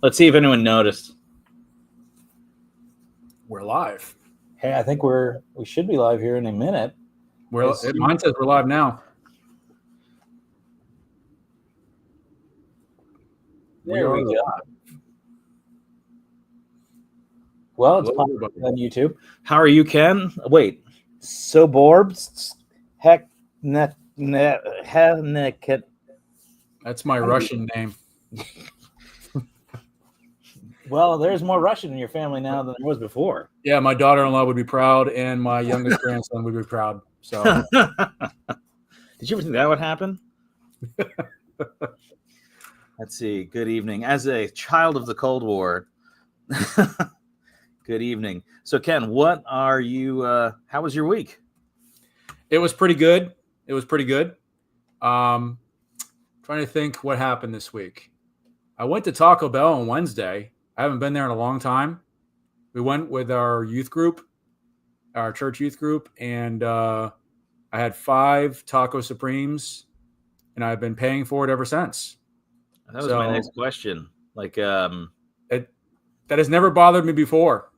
Let's see if anyone noticed. We're live. Hey, I think we should be live here in a minute. Mine says we're live now. There we go. Well, it's popular on YouTube. How are you, Ken? Wait, so Borbs? Heck, That's my Russian name. Well, there's more Russian in your family now than there was before. Yeah, my daughter-in-law would be proud, and my youngest grandson would be proud. So, did you ever think that would happen? Let's see. Good evening. As a child of the Cold War, good evening. So, Ken, what are you? How was your week? It was pretty good. Trying to think what happened this week. I went to Taco Bell on Wednesday. I haven't been there in a long time. We went with our youth group, our church youth group, and I had 5 Taco Supremes, and I've been paying for it ever since. That was my next question. That has never bothered me before,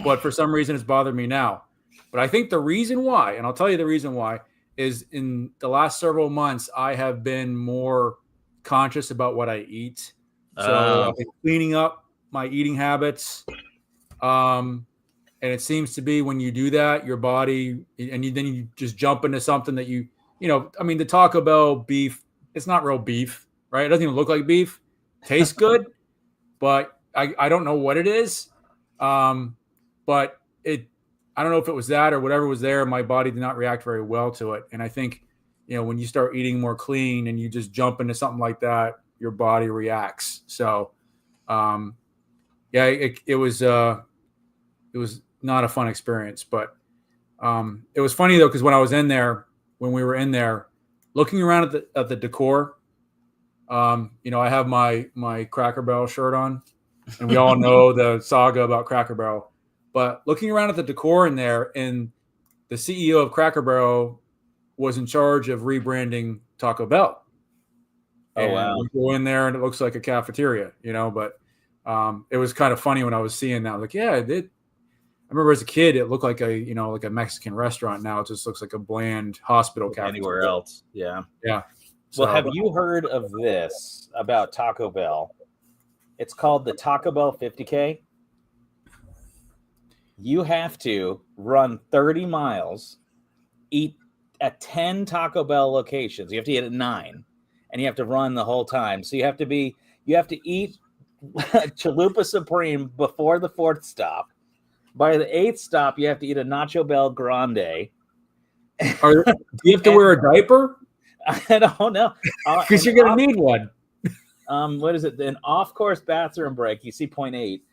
but for some reason it's bothered me now. But I think the reason why, and I'll tell you the reason why, is in the last several months I have been more conscious about what I eat. So I've been cleaning up my eating habits. And it seems to be when you do that, your body, and then you just jump into something that the Taco Bell beef, it's not real beef, right? It doesn't even look like beef. Tastes good, but I don't know what it is. But I don't know if it was that or whatever was there. My body did not react very well to it. And I think, when you start eating more clean and you just jump into something like that, your body reacts. So, it was not a fun experience, but it was funny though, because when we were in there, looking around at the decor, I have my Cracker Barrel shirt on, and we all know the saga about Cracker Barrel. But looking around at the decor in there, and the CEO of Cracker Barrel was in charge of rebranding Taco Bell. Oh, wow. We go in there and it looks like a cafeteria, but it was kind of funny when I was seeing that. Like, yeah, I remember as a kid, it looked like a Mexican restaurant. Now it just looks like a bland hospital cafeteria. Anywhere else. Yeah. Yeah. Well, have you heard of this about Taco Bell? It's called the Taco Bell 50K. You have to run 30 miles, eat at 10 Taco Bell locations. You have to eat at 9, and you have to run the whole time. So you have to eat Chalupa Supreme before the 4th stop. By the 8th stop, you have to eat a Nacho Bell Grande. Do you have to wear a diaper? I don't know. Because you're going to need one. What is it? An off-course bathroom break. You see point 8.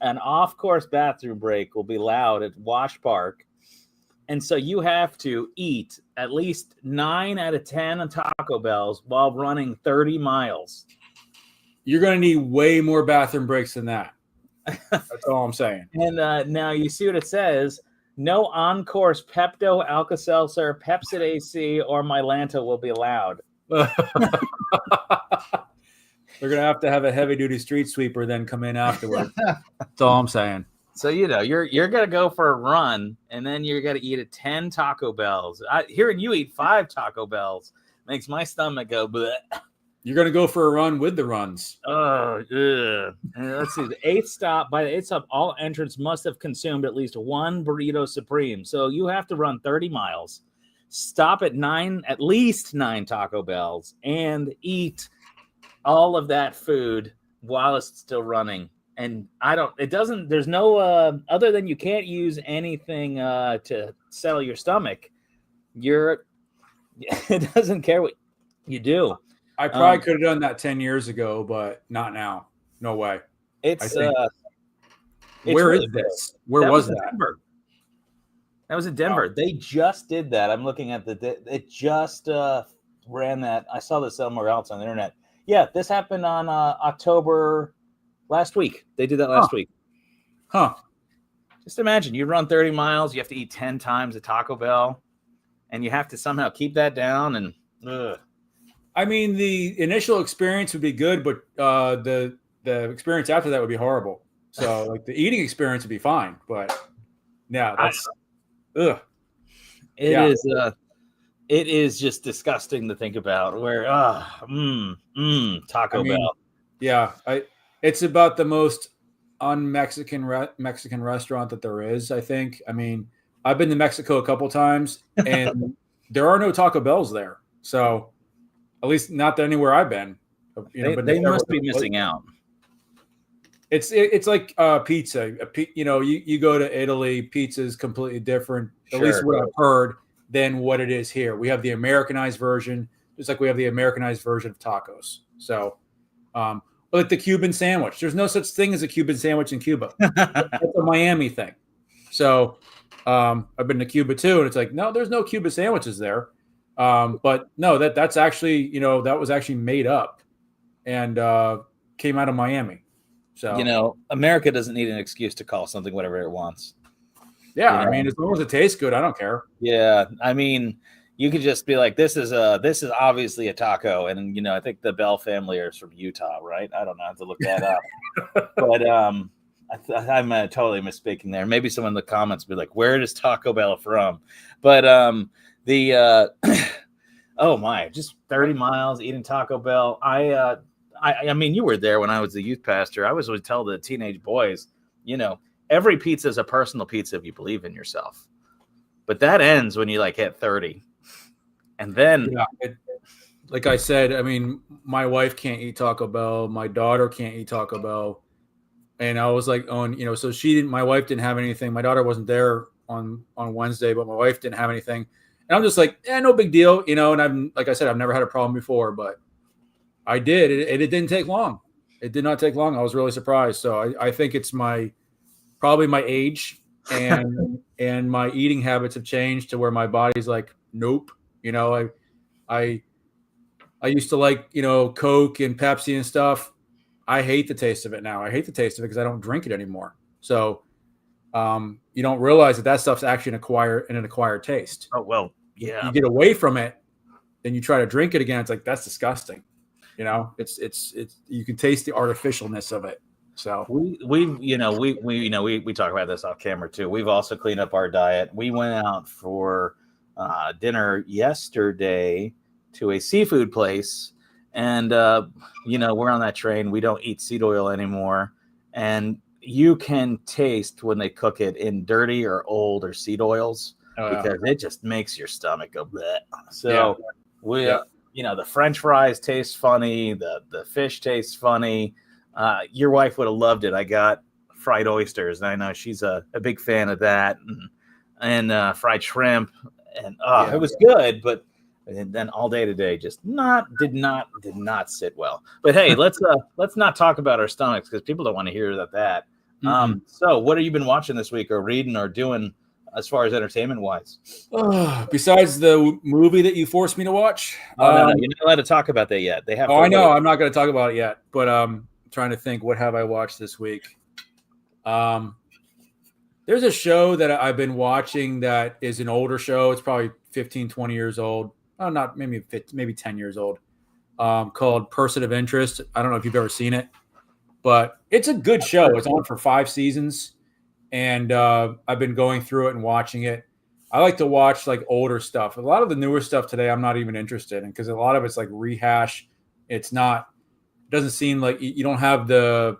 An off-course bathroom break will be loud at Wash Park. And so you have to eat at least 9 out of 10 Taco Bells while running 30 miles. You're going to need way more bathroom breaks than that. That's all I'm saying. And now you see what it says. No on-course Pepto, Alka-Seltzer, Pepsid AC, or Mylanta will be allowed. They're going to have a heavy-duty street sweeper then come in afterwards. That's all I'm saying. So, you're going to go for a run, and then you're going to eat at 10 Taco Bells. Hearing you eat 5 Taco Bells makes my stomach go bleh. You're going to go for a run with the runs. Oh, ugh. Let's see. By the 8th stop, all entrants must have consumed at least 1 burrito supreme. So you have to run 30 miles, stop at least 9 Taco Bells, and eat all of that food while it's still running. And there's no, other than you can't use anything to settle your stomach. It doesn't care what you do. I probably could have done that 10 years ago, but not now. No way. Where is this? Where was that? Denver. That was in Denver. They just did that. I'm looking at it just ran that. I saw this somewhere else on the internet. Yeah, this happened on October last week. They did that last week. Huh. Just imagine you run 30 miles, you have to eat 10 times at Taco Bell, and you have to somehow keep that down. And I mean, the initial experience would be good, but the the experience after that would be horrible. So like the eating experience would be fine, but yeah, that's ugh. It is. It is just disgusting to think about. Where Taco Bell. Yeah, it's about the most un-Mexican Mexican restaurant that there is, I think. I mean, I've been to Mexico a couple times, and there are no Taco Bells there. So, at least not anywhere I've been. They must be missing out. It's like pizza. You go to Italy, pizza is completely different. At least what I've heard than what it is here. We have the Americanized version, just like we have the Americanized version of tacos. So, like the Cuban sandwich, there's no such thing as a Cuban sandwich in Cuba. That's a Miami thing. So, I've been to Cuba too, and it's like, no, there's no Cuban sandwiches there. But no, that's actually, that was actually made up and came out of Miami. So, America doesn't need an excuse to call something whatever it wants. Yeah, I mean, as long as it tastes good, I don't care. Yeah, I mean, you could just be like, this is obviously a taco, and I think the Bell family are from Utah, right? I don't know, I have to look that up. But I'm totally misspeaking there. Maybe someone in the comments will be like, where is Taco Bell from? But oh my, just 30 miles eating Taco Bell. I mean, you were there when I was the youth pastor. I was always tell the teenage boys, every pizza is a personal pizza if you believe in yourself. But that ends when you hit 30. And then like I said, I mean, my wife can't eat Taco Bell. My daughter can't eat Taco Bell. And I was like, so my wife didn't have anything. My daughter wasn't there on Wednesday, but my wife didn't have anything. And I'm just like, no big deal, and like I said, I've never had a problem before, but I did. It didn't take long. It did not take long. I was really surprised. So I think it's probably my age and my eating habits have changed to where my body's like, nope. I used to like, Coke and Pepsi and stuff. I hate the taste of it now. I hate the taste of it because I don't drink it anymore. So you don't realize that stuff's actually an acquired taste. Oh, well, yeah. You get away from it, then you try to drink it again. It's like, that's disgusting. It's you can taste the artificialness of it. So we talk about this off camera too. We've also cleaned up our diet. We went out for dinner yesterday to a seafood place, and we're on that train. We don't eat seed oil anymore, and you can taste when they cook it in dirty or old or seed oils because it just makes your stomach go bleh. So the French fries taste funny. The fish tastes funny. Your wife would have loved it. I got fried oysters, and I know she's a big fan of that, and fried shrimp, and it was good. But then all day today just did not sit well. But hey, let's not talk about our stomachs because people don't want to hear that. Mm-hmm. So what have you been watching this week, or reading, or doing as far as entertainment wise? Besides the movie that you forced me to watch, no, you're not allowed to talk about that yet. They have. I know. I'm not going to talk about it yet, but trying to think, what have I watched this week? There's a show that I've been watching that is an older show. It's probably 15, 20 years old. Oh, not maybe 10 years old. Called Person of Interest. I don't know if you've ever seen it, but it's a good show. It's on for 5 seasons, and I've been going through it and watching it. I like to watch older stuff. A lot of the newer stuff today, I'm not even interested in because a lot of it's rehash. It's not. Doesn't seem like you don't have the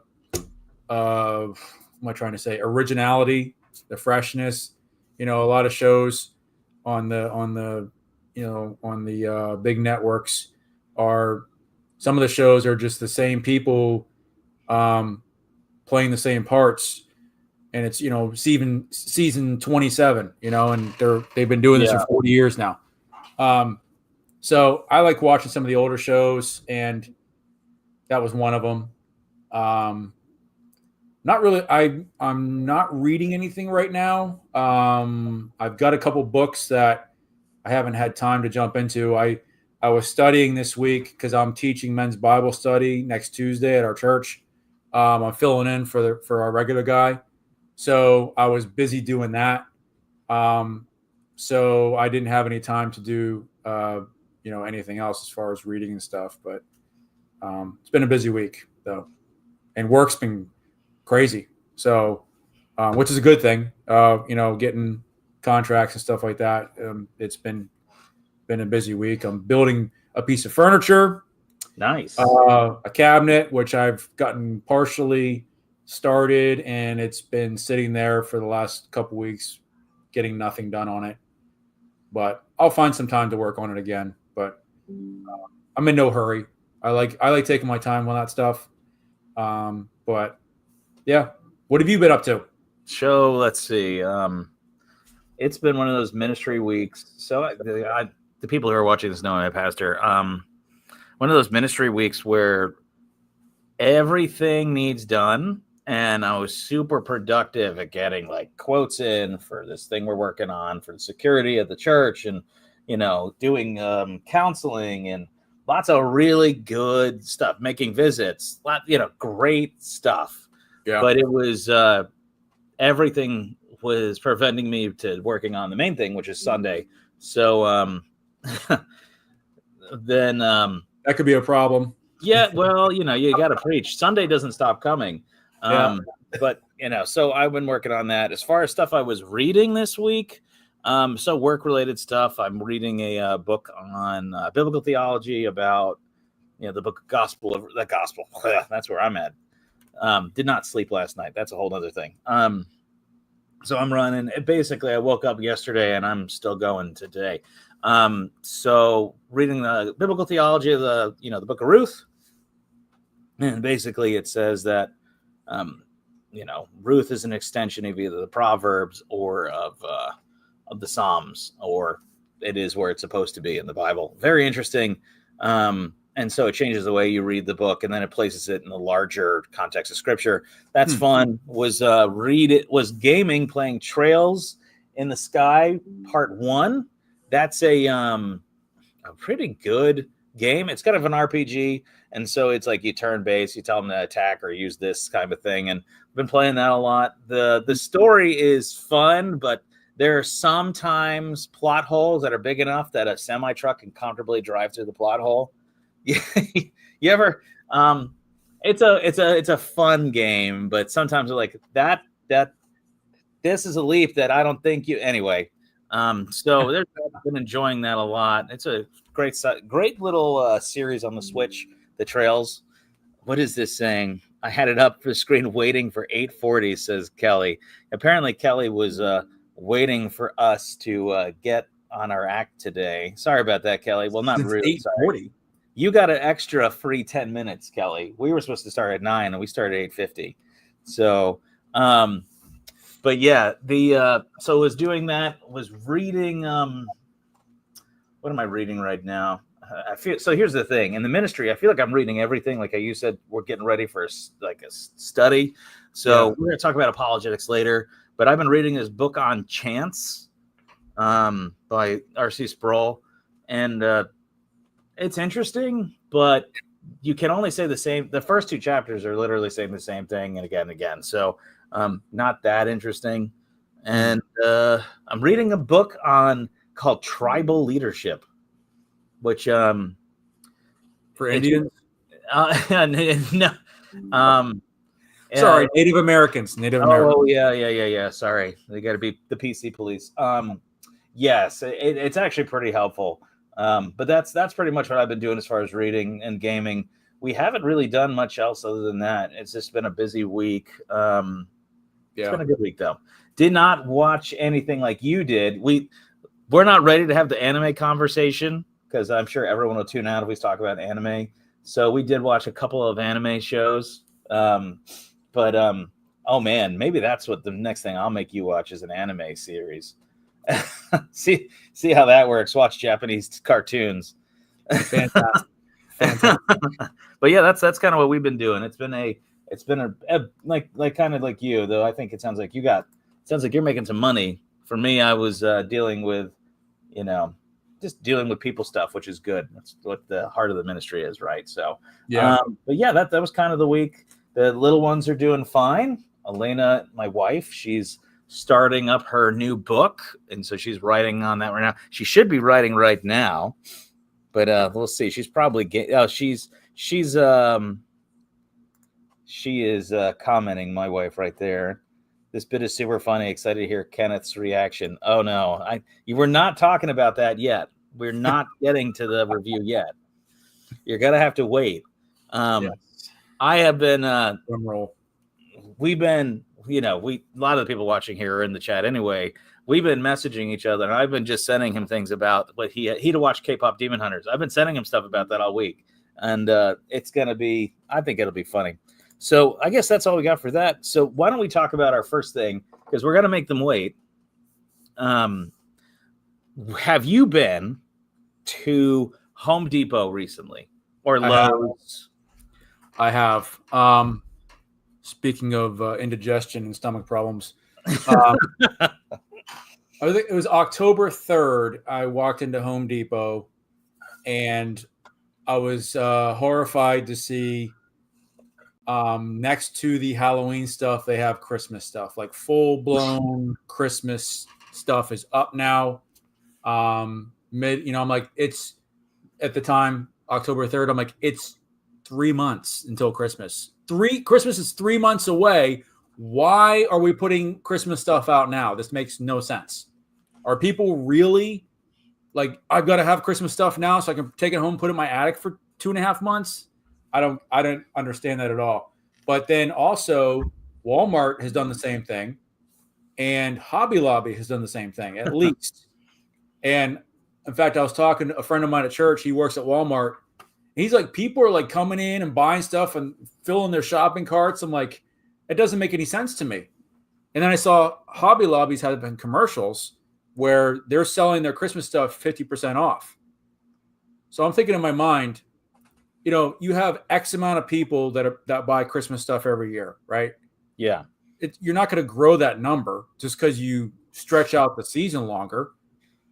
what am I trying to say, originality, the freshness. A lot of shows on the big networks some of the shows are just the same people playing the same parts, and it's season 27, and they've been doing this for 40 years now. So I like watching some of the older shows, and that was one of them. Not really. I'm not reading anything right now. I've got a couple books that I haven't had time to jump into. I was studying this week because I'm teaching men's Bible study next Tuesday at our church. I'm filling in for our regular guy, so I was busy doing that. So I didn't have any time to do anything else as far as reading and stuff. But it's been a busy week though. and work's been crazy. So, which is a good thing. Getting contracts and stuff like that. It's been a busy week. I'm building a piece of furniture. Nice. A cabinet, which I've gotten partially started, and it's been sitting there for the last couple weeks, getting nothing done on it. But I'll find some time to work on it again. But I'm in no hurry. I like taking my time on that stuff. But yeah, what have you been up to? So let's see. It's been one of those ministry weeks. So the people who are watching this know I'm a pastor. One of those ministry weeks where everything needs done, and I was super productive at getting like quotes in for this thing we're working on for the security of the church, and doing counseling and lots of really good stuff, making visits, great stuff. Yeah. But it was everything was preventing me to working on the main thing, which is Sunday. So then that could be a problem. Yeah, well, you got to preach. Sunday doesn't stop coming. But so I've been working on that. As far as stuff I was reading this week, so work-related stuff. I'm reading a book on biblical theology about the book of gospel. That's where I'm at. Did not sleep last night. That's a whole other thing. So I'm running. Basically, I woke up yesterday and I'm still going today. So reading the biblical theology of the book of Ruth, and basically it says that, Ruth is an extension of either the Proverbs or of the Psalms, or it is where it's supposed to be in the Bible. Very interesting. And so it changes the way you read the book, and then it places it in the larger context of Scripture. That's fun. Was gaming, playing Trails in the Sky Part 1. That's a pretty good game. It's kind of an RPG, and so it's like you turn base, you tell them to attack or use this kind of thing, and I've been playing that a lot. The story is fun, but there are sometimes plot holes that are big enough that a semi-truck can comfortably drive through the plot hole. You ever it's a fun game, but sometimes like that this is a leap that I don't think you anyway. So I've been enjoying that a lot. It's a great little series on the Switch, the Trails. What is this saying? I had it up for the screen waiting for 8:40, says Kelly. Apparently Kelly was waiting for us to get on our act today. Sorry about that, Kelly. Well, not really. 8:40. You got an extra free 10 minutes, Kelly. We were supposed to start at 9 and we started at 8:50. So, but yeah, so was doing that, was reading, what am I reading right now? So here's the thing. In the ministry, I feel like I'm reading everything. Like you said, we're getting ready for a study. So we're going to talk about apologetics later, but I've been reading this book on chance by R.C. Sproul. And it's interesting, but you can only say the same. The first two chapters are literally saying the same thing and again. So not that interesting. And I'm reading a book called Tribal Leadership, which for Indians. No. Sorry, Native Americans. Oh yeah. Sorry, they got to be the PC police. Yes, it's actually pretty helpful. But that's pretty much what I've been doing as far as reading and gaming. We haven't really done much else other than that. It's just been a busy week. It's been a good week though. Did not watch anything like you did. We're not ready to have the anime conversation because I'm sure everyone will tune out if we talk about anime. So we did watch a couple of anime shows. But oh man, maybe that's what the next thing I'll make you watch is an anime series. see how that works. Watch Japanese cartoons. Fantastic. But yeah, that's kind of what we've been doing. It's been a like kind of like you, though. I think it sounds like you're making some money. For me, I was dealing with, just dealing with people stuff, which is good. That's what the heart of the ministry is, right? So yeah. But yeah, that was kind of the week. The little ones are doing fine. Elena, my wife, she's starting up her new book, and so she's writing on that right now. She should be writing right now, but we'll see. She's probably She is commenting, my wife right there. This bit is super funny. Excited to hear Kenneth's reaction. Oh no, you were not talking about that yet. We're not getting to the review yet. You're gonna have to wait. Yes. I have been. Drum roll. We've been. A lot of the people watching here are in the chat anyway. We've been messaging each other, and I've been just sending him things about what he to watch K-pop Demon Hunters. I've been sending him stuff about that all week, and it's gonna be. I think it'll be funny. So I guess that's all we got for that. So why don't we talk about our first thing, because we're gonna make them wait. Have you been to Home Depot recently or Lowe's? I have. Speaking of indigestion and stomach problems, I think it was October 3rd. I walked into Home Depot, and I was horrified to see next to the Halloween stuff, they have Christmas stuff, like full-blown Christmas stuff is up now. I'm like, it's at the time, October 3rd, I'm like, it's 3 months until Christmas. Christmas is 3 months away. Why are we putting Christmas stuff out now? This makes no sense. Are people really like, I've got to have Christmas stuff now so I can take it home, put it in my attic for 2.5 months? I don't understand that at all. But then also Walmart has done the same thing, and Hobby Lobby has done the same thing, at least. And in fact, I was talking to a friend of mine at church. He works at Walmart. He's like, people are like coming in and buying stuff and filling their shopping carts. I'm like, it doesn't make any sense to me. And then I saw Hobby Lobbies have been commercials where they're selling their Christmas stuff 50% off. So I'm thinking in my mind, you have X amount of people that buy Christmas stuff every year, right? Yeah. You're not going to grow that number just because you stretch out the season longer.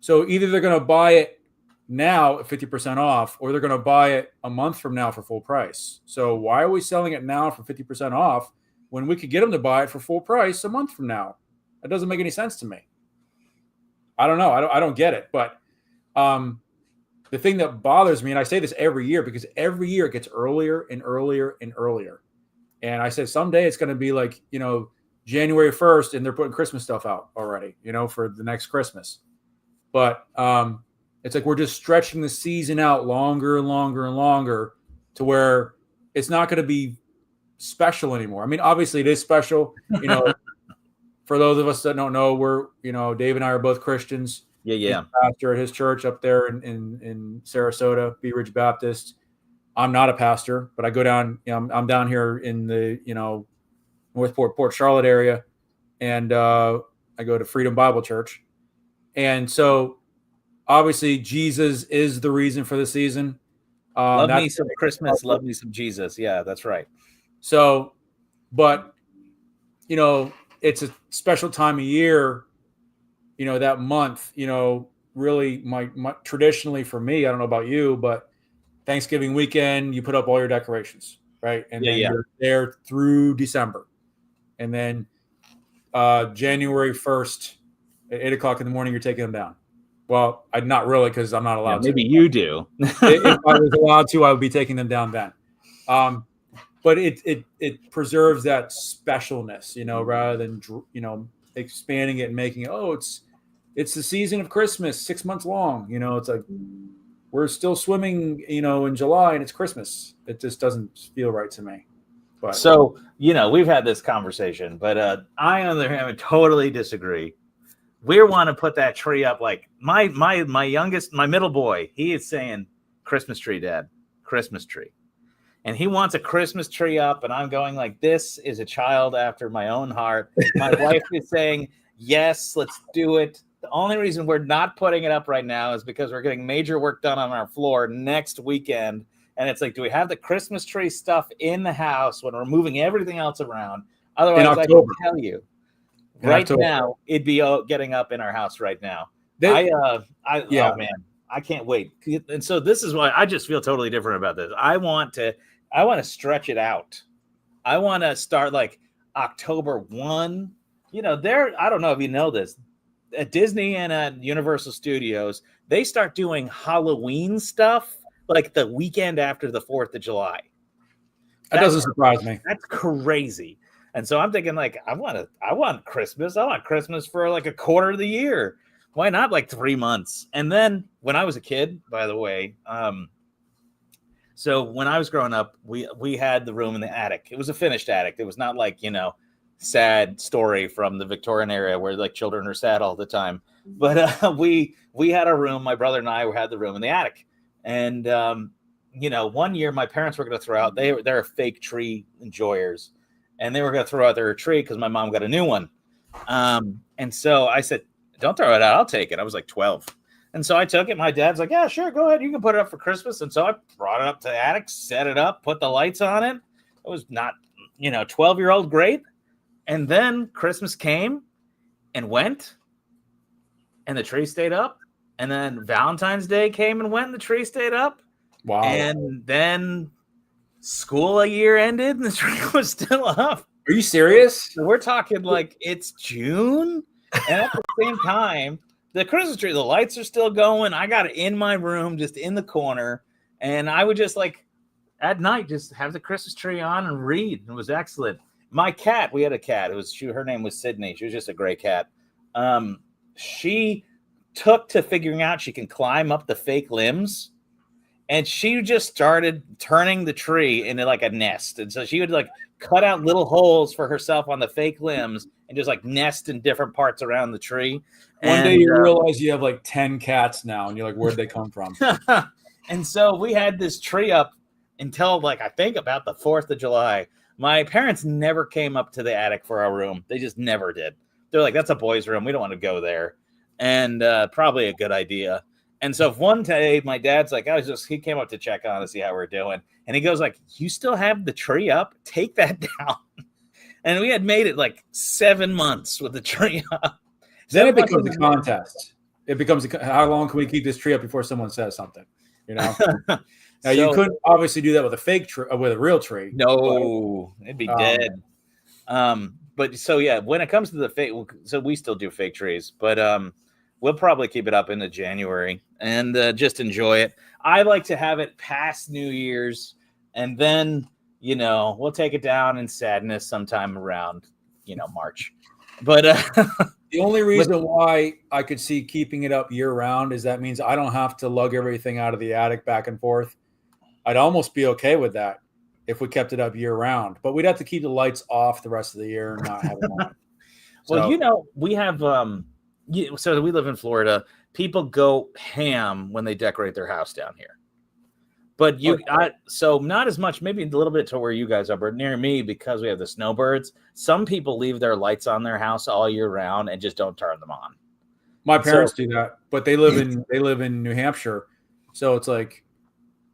So either they're going to buy it now at 50% off, or they're going to buy it a month from now for full price. So why are we selling it now for 50% off when we could get them to buy it for full price a month from now? That doesn't make any sense to me. I don't know. I don't get it. But the thing that bothers me, and I say this every year because every year it gets earlier and earlier and earlier. And I said someday it's going to be like, January 1st and they're putting Christmas stuff out already, for the next Christmas. But it's like we're just stretching the season out longer and longer and longer to where it's not going to be special anymore. I mean, obviously it is special. For those of us that don't know, we're, Dave and I are both Christians. Yeah. He's a pastor at his church up there in Sarasota, Bee Ridge Baptist. I'm not a pastor, but I go down, I'm down here in the, Northport, Port Charlotte area. And I go to Freedom Bible Church. And so obviously Jesus is the reason for the season. Love me some Christmas. Love me some Jesus. Yeah, that's right. So, but, it's a special time of year, that month, really my traditionally for me, I don't know about you, but Thanksgiving weekend, you put up all your decorations, right? And then you're there through December. And then January 1st at 8:00 in the morning, you're taking them down. Well, I'm not really, because I'm not allowed to. Maybe you do. If I was allowed to, I would be taking them down then. But it preserves that specialness, rather than, expanding it and making it, it's the season of Christmas, 6 months long. It's like we're still swimming, in July and it's Christmas. It just doesn't feel right to me. But so, we've had this conversation, but I, on the other hand, totally disagree. We want to put that tree up. Like my youngest, my middle boy, he is saying, Christmas tree, Dad, Christmas tree. And he wants a Christmas tree up. And I'm going like, this is a child after my own heart. My wife is saying, yes, let's do it. The only reason we're not putting it up right now is because we're getting major work done on our floor next weekend. And it's like, do we have the Christmas tree stuff in the house when we're moving everything else around? Otherwise, I can tell you right now, it'd be getting up in our house right now. Oh man, I can't wait. And so this is why I just feel totally different about this. I want to stretch it out. I want to start like October 1. I don't know if you know this, at Disney and at Universal Studios, they start doing Halloween stuff like the weekend after the 4th of July. That doesn't surprise me. That's crazy. And so I'm thinking, like, I want Christmas. I want Christmas for like a quarter of the year. Why not like 3 months? And then when I was a kid, by the way, so when I was growing up, we had the room in the attic. It was a finished attic. It was not like, sad story from the Victorian era where like children are sad all the time. But we had a room. My brother and I had the room in the attic. And one year my parents were going to throw out. They're fake tree enjoyers, and they were going to throw out their tree because my mom got a new one. And so I said, "Don't throw it out. I'll take it." I was like 12. And so I took it. My dad's like, "Yeah, sure, go ahead. You can put it up for Christmas." And so I brought it up to the attic, set it up, put the lights on it. It was not, 12-year-old great. And then Christmas came and went, and the tree stayed up. And then Valentine's Day came and went, and the tree stayed up. Wow. And then school a year ended, and the tree was still up. Are you serious? So we're talking like it's June. And at the same time, the Christmas tree, the lights are still going. I got it in my room, just in the corner. And I would just like at night, just have the Christmas tree on and read. It was excellent. My cat, we had a cat. Her name was Sydney. She was just a gray cat. She took to figuring out she can climb up the fake limbs. And she just started turning the tree into like a nest. And so she would like cut out little holes for herself on the fake limbs and just like nest in different parts around the tree. One day you realize you have like 10 cats now, and you're like, where'd they come from? And so we had this tree up until like, I think about the 4th of July. My parents never came up to the attic for our room. They just never did. They're like, that's a boys' room. We don't want to go there. And probably a good idea. And so one day my dad's like, he came up to check on us, see how we're doing. And he goes like, "You still have the tree up? Take that down." And we had made it like 7 months with the tree up. Then it becomes a contest. It becomes how long can we keep this tree up before someone says something? Now you couldn't obviously do that with a fake tree, with a real tree. No, it'd be dead. But so yeah, when it comes to the fake, so we still do fake trees, but we'll probably keep it up into January and just enjoy it. I like to have it past New Year's, and then we'll take it down in sadness sometime around March. But the only reason why I could see keeping it up year round is that means I don't have to lug everything out of the attic back and forth. I'd almost be okay with that if we kept it up year round, but we'd have to keep the lights off the rest of the year and not have them on. Well, we have, so we live in Florida. People go ham when they decorate their house down here. But so not as much, maybe a little bit to where you guys are, but near me, because we have the snowbirds, some people leave their lights on their house all year round and just don't turn them on. My parents do that, but they live in New Hampshire. So it's like,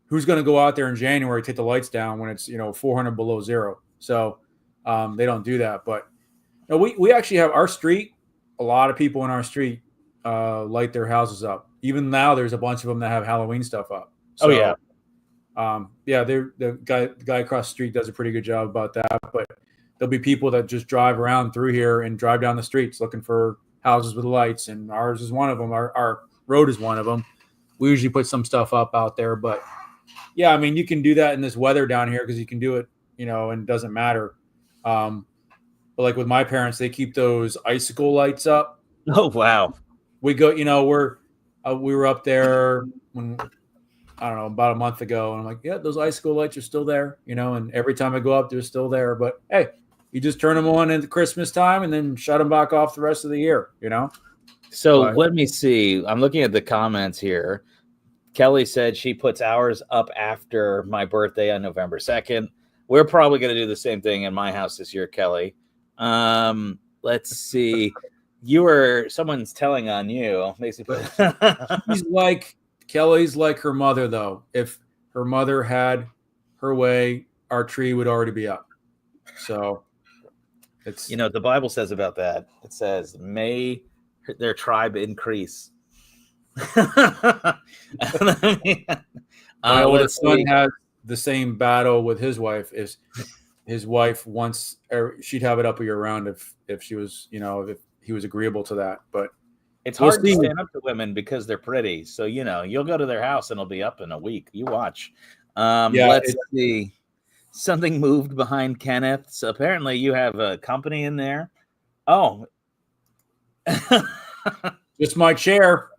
who's going to go out there in January, take the lights down when it's 400 below zero? So they don't do that. But we actually have our street. A lot of people in our street light their houses up. Even now, there's a bunch of them that have Halloween stuff up. So, the guy across the street does a pretty good job about that. But there'll be people that just drive around through here and drive down the streets looking for houses with lights, and ours is one of them. Our road is one of them. We usually put some stuff up out there, but yeah, I mean, you can do that in this weather down here because you can do it, and it doesn't matter. But like with my parents, they keep those icicle lights up. Oh, wow. We go, we were up there when, I don't know, about a month ago. And I'm like, yeah, those icicle lights are still there, and every time I go up, they're still there. But hey, you just turn them on at Christmas time and then shut them back off the rest of the year, So let me see. I'm looking at the comments here. Kelly said she puts ours up after my birthday on November 2nd. We're probably going to do the same thing in my house this year, Kelly. Let's see. Someone's telling on you. Kelly's like her mother, though. If her mother had her way, our tree would already be up. So it's, the Bible says about that. It says, may their tribe increase. My oldest son has the same battle with his wife. Is his wife wants, she'd have it up year round if she was, if he was agreeable to that. But it's hard to stand up to women because they're pretty. So you'll go to their house and it'll be up in a week. You watch. Let's see. Something moved behind Kenneth. So apparently you have a company in there. Oh. Just my chair.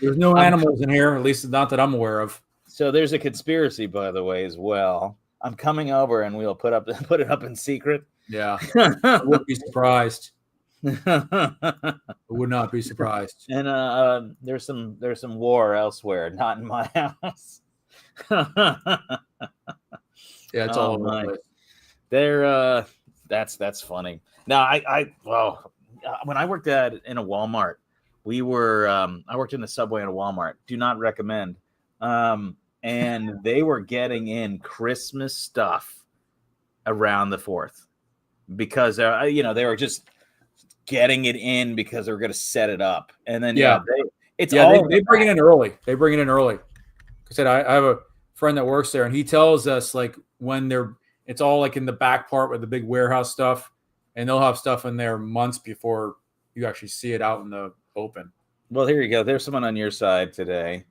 There's no animals in here, at least not that I'm aware of. So there's a conspiracy, by the way, as well. I'm coming over and we'll put it up in secret. Yeah. I wouldn't be surprised. I would not be surprised. And there's some war elsewhere, not in my house. Yeah, it's all over the place. They're that's funny. Now when I worked in a Walmart, I worked in the subway in a Walmart. Do not recommend. And they were getting in Christmas stuff around the 4th because they were just getting it in because they were going to set it up. And then they bring it in early. They bring it in early. I said I have a friend that works there, and he tells us like when it's all like in the back part with the big warehouse stuff, and they'll have stuff in there months before you actually see it out in the open. Well, here you go. There's someone on your side today.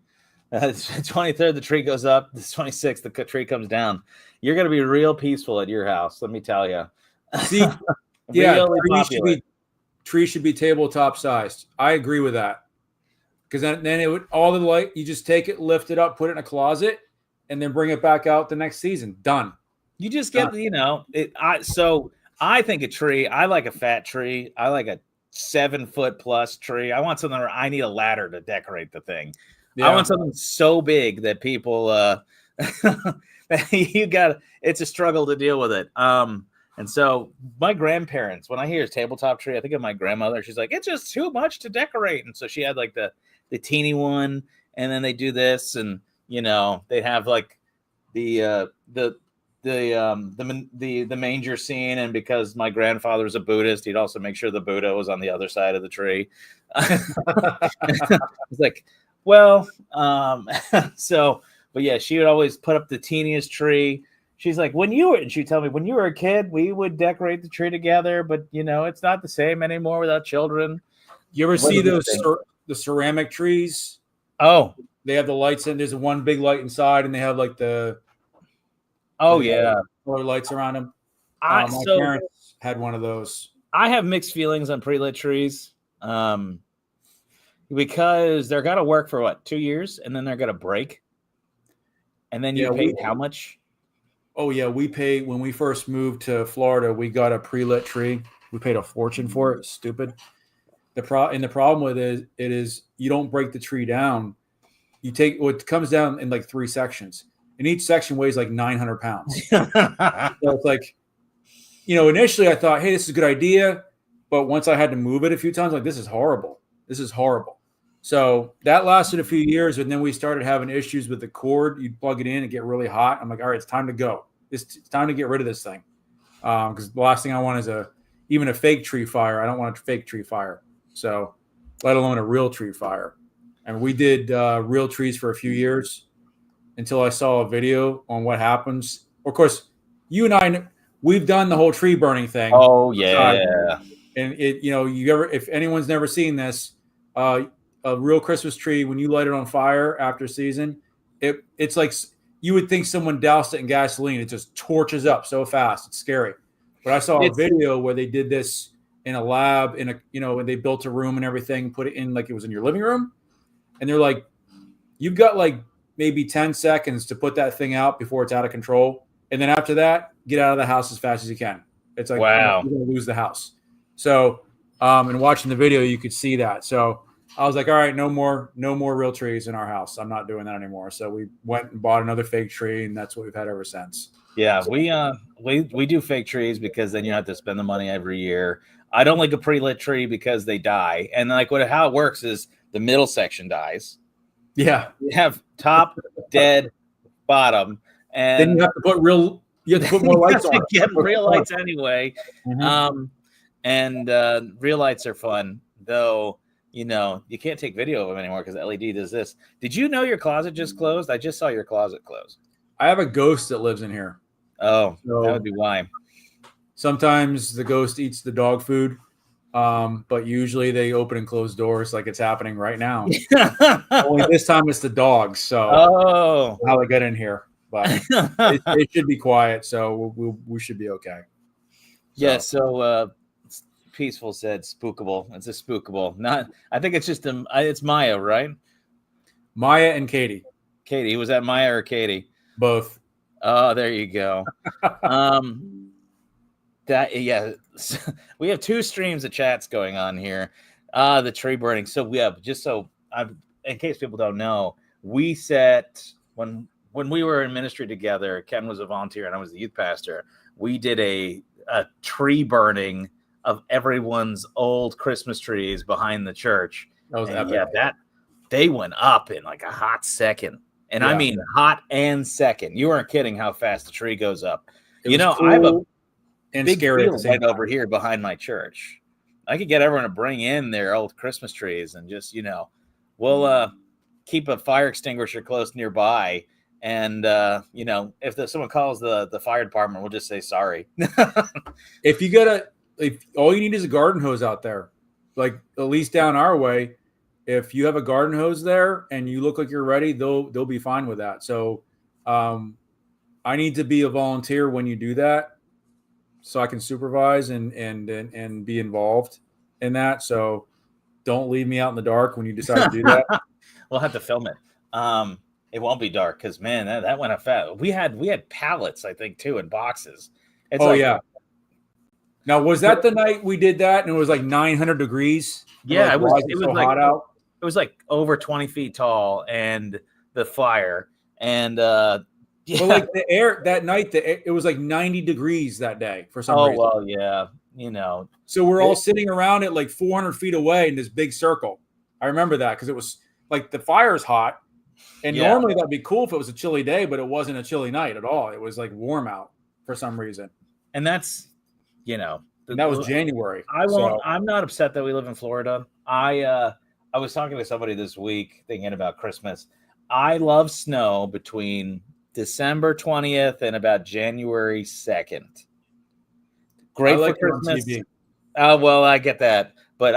23rd, the tree goes up. The 26th, the tree comes down. You're going to be real peaceful at your house. Let me tell you. See, yeah, tree should be tabletop sized. I agree with that. Because then it would all the light. You just take it, lift it up, put it in a closet, and then bring it back out the next season. Done. You just get So I think a tree. I like a fat tree. I like a 7-foot plus tree. I want something where I need a ladder to decorate the thing. Yeah. I want something so big that people it's a struggle to deal with it. And so my grandparents, when I hear tabletop tree, I think of my grandmother. She's like, it's just too much to decorate. And so she had like the teeny one, and then they do this, and they have like the manger scene, and because my grandfather was a Buddhist, he'd also make sure the Buddha was on the other side of the tree. It's like, well, but yeah, she would always put up the teeniest tree. She's like, she'd tell me, when you were a kid, we would decorate the tree together, but it's not the same anymore without children. You ever see the ceramic trees? Oh, they have the lights in. There's one big light inside, and they have like the color lights around them. My parents had one of those. I have mixed feelings on pre-lit trees, because they're got to work for 2 years, and then they're going to break, and then you pay how much? Oh yeah, we paid when we first moved to Florida. We got a pre-lit tree. We paid a fortune for it. Stupid. The problem with it is you don't break the tree down. You take it comes down in like 3 sections, and each section weighs like 900 pounds. So it's like, initially I thought, hey, this is a good idea, but once I had to move it a few times, like this is horrible. This is horrible. So that lasted a few years, and then we started having issues with the cord. You'd plug it in and get really hot. I'm like, all right, it's time to go. It's time to get rid of this thing, because the last thing I want is even a fake tree fire. I don't want a fake tree fire. So, let alone a real tree fire. And we did real trees for a few years until I saw a video on what happens. Of course, you and I, we've done the whole tree burning thing. Oh yeah. And if anyone's never seen this, a real Christmas tree, when you light it on fire after season, it's like you would think someone doused it in gasoline. It just torches up so fast. It's scary. But I saw a video where they did this in a lab, and they built a room and everything, put it in like it was in your living room. And they're like, you've got like maybe 10 seconds to put that thing out before it's out of control. And then after that, get out of the house as fast as you can. It's like, wow, you're going to lose the house. So, and watching the video, you could see that. So I was like, all right, no more real trees in our house. I'm not doing that anymore. So we went and bought another fake tree, and that's what we've had ever since. Yeah, we do fake trees because then you have to spend the money every year. I don't like a pre-lit tree because they die. And like how it works is the middle section dies. Yeah. You have top, dead, bottom. And then you have to put more lights on. Get real lights anyway. Mm-hmm. And real lights are fun, though. You can't take video of them anymore because LED does this. Did you know your closet just closed? I just saw your closet close. I have a ghost that lives in here. Oh, so that would be why. Sometimes the ghost eats the dog food, but usually they open and close doors like it's happening right now. Only this time it's the dogs. So how they get in here. but it should be quiet, so we should be okay. Yeah. So Peaceful said spookable. It's a spookable. Not. I think it's just it's Maya, right? Maya and Katie. Katie, was that Maya or Katie? Both. Oh, there you go. We have two streams of chats going on here. The tree burning. So in case people don't know, we set when we were in ministry together. Ken was a volunteer and I was the youth pastor. We did a tree burning of everyone's old Christmas trees behind the church. That was epic. Yeah, they went up in like a hot second. And I mean hot and second. You weren't kidding how fast the tree goes up. Cool I have a big field right over here behind my church. I could get everyone to bring in their old Christmas trees and just, we'll keep a fire extinguisher close nearby. And, if someone calls the fire department, we'll just say sorry. If all you need is a garden hose out there, like at least down our way, if you have a garden hose there and you look like you're ready, they'll be fine with that. So I need to be a volunteer when you do that so I can supervise and be involved in that. So don't leave me out in the dark when you decide to do that. We'll have to film it. It won't be dark because, man, that went up fast. We had pallets, I think, too, in boxes. Yeah. Now, was that the night we did that and it was like 900 degrees? Yeah, it was so hot out. It was like over 20 feet tall and the fire. And But like the air that night, it was like 90 degrees that day for some reason. Oh, well, yeah. So we're all sitting around it like 400 feet away in this big circle. I remember that because it was like the fire's hot. And normally that'd be cool if it was a chilly day, but it wasn't a chilly night at all. It was like warm out for some reason. And that's, that was January. I'm not upset that we live in Florida. I was talking to somebody this week thinking about Christmas. I love snow between December 20th and about January 2nd. Great for Christmas. Well, I get that. But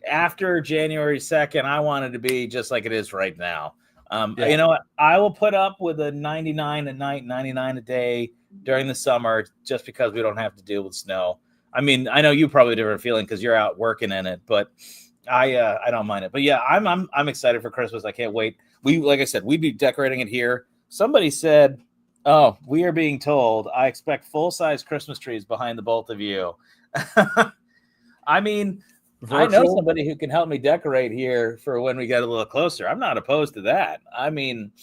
after January 2nd, I want it to be just like it is right now. You know what? I will put up with a 99 a night, 99 a day during the summer just because we don't have to deal with snow. I mean, I know you probably have a different feeling because you're out working in it, but I don't mind it. But yeah, I'm excited for Christmas. I can't wait. Like I said, we'd be decorating it here. Somebody said, "Oh, we are being told I expect full-size Christmas trees behind the both of you." I mean, I know somebody who can help me decorate here for when we get a little closer. I'm not opposed to that. I mean,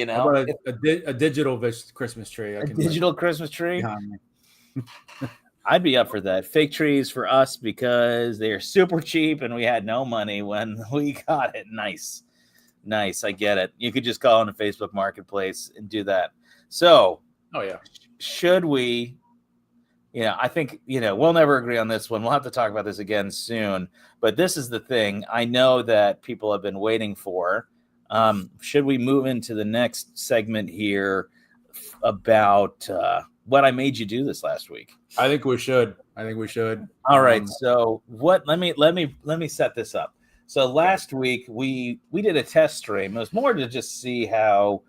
How about a digital Christmas tree. Digital Christmas tree? I'd be up for that. Fake trees for us because they are super cheap and we had no money when we got it. Nice. I get it. You could just call in a Facebook Marketplace and do that. So, should we? I think, we'll never agree on this one. We'll have to talk about this again soon. But this is the thing I know that people have been waiting for. Should we move into the next segment here about what I made you do this last week? I think we should. All right. So let me set this up. So last week we did a test stream. It was more to just see how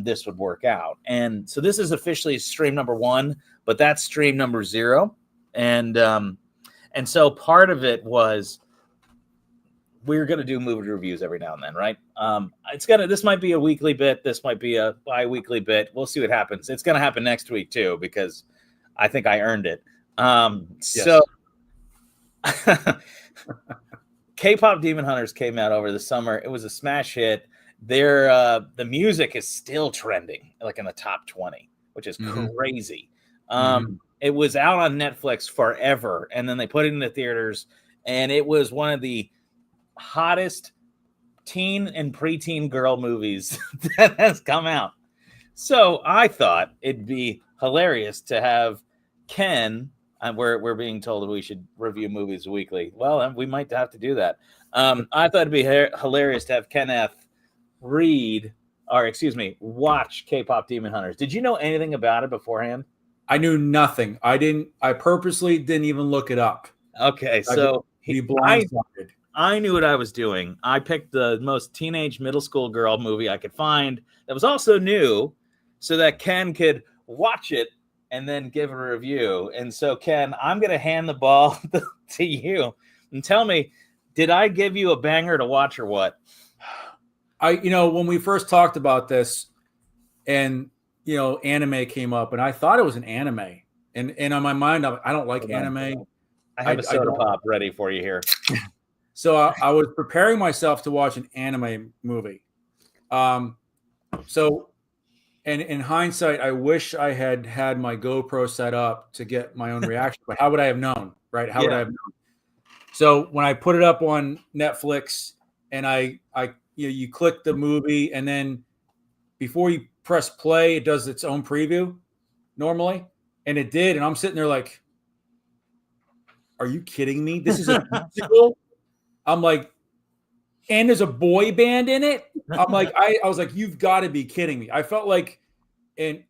this would work out. And so this is officially stream number 1, but that's stream number 0. And so part of it was we're going to do movie reviews every now and then, right? This might be a weekly bit. This might be a bi-weekly bit. We'll see what happens. It's going to happen next week too, because I think I earned it. So K-pop Demon Hunters came out over the summer. It was a smash hit. The music is still trending like in the top 20, which is crazy. It was out on Netflix forever. And then they put it in the theaters and it was one of the hottest teen and preteen girl movies that has come out. So I thought it'd be hilarious to have Ken, and we're being told that we should review movies weekly. Well, we might have to do that. I thought it'd be hilarious to have Kenneth watch K-pop Demon Hunters. Did you know anything about it beforehand? I knew nothing. I purposely didn't even look it up. Okay, so be blindsided. I knew what I was doing. I picked the most teenage middle school girl movie I could find that was also new, so that Ken could watch it and then give a review. And so, Ken, I'm going to hand the ball to you and tell me, did I give you a banger to watch or what? When we first talked about this and, anime came up, and I thought it was an anime. And on my mind, I don't like anime. I have a soda pop ready for you here. So I was preparing myself to watch an anime movie. So in hindsight, I wish I had my GoPro set up to get my own reaction. But how would I have known, right? How would I have known? So when I put it up on Netflix and you click the movie, and then before you press play, it does its own preview normally. And it did. And I'm sitting there like, are you kidding me? This is a musical? I'm like, and there's a boy band in it. I'm like, I was like, you've got to be kidding me. I felt like in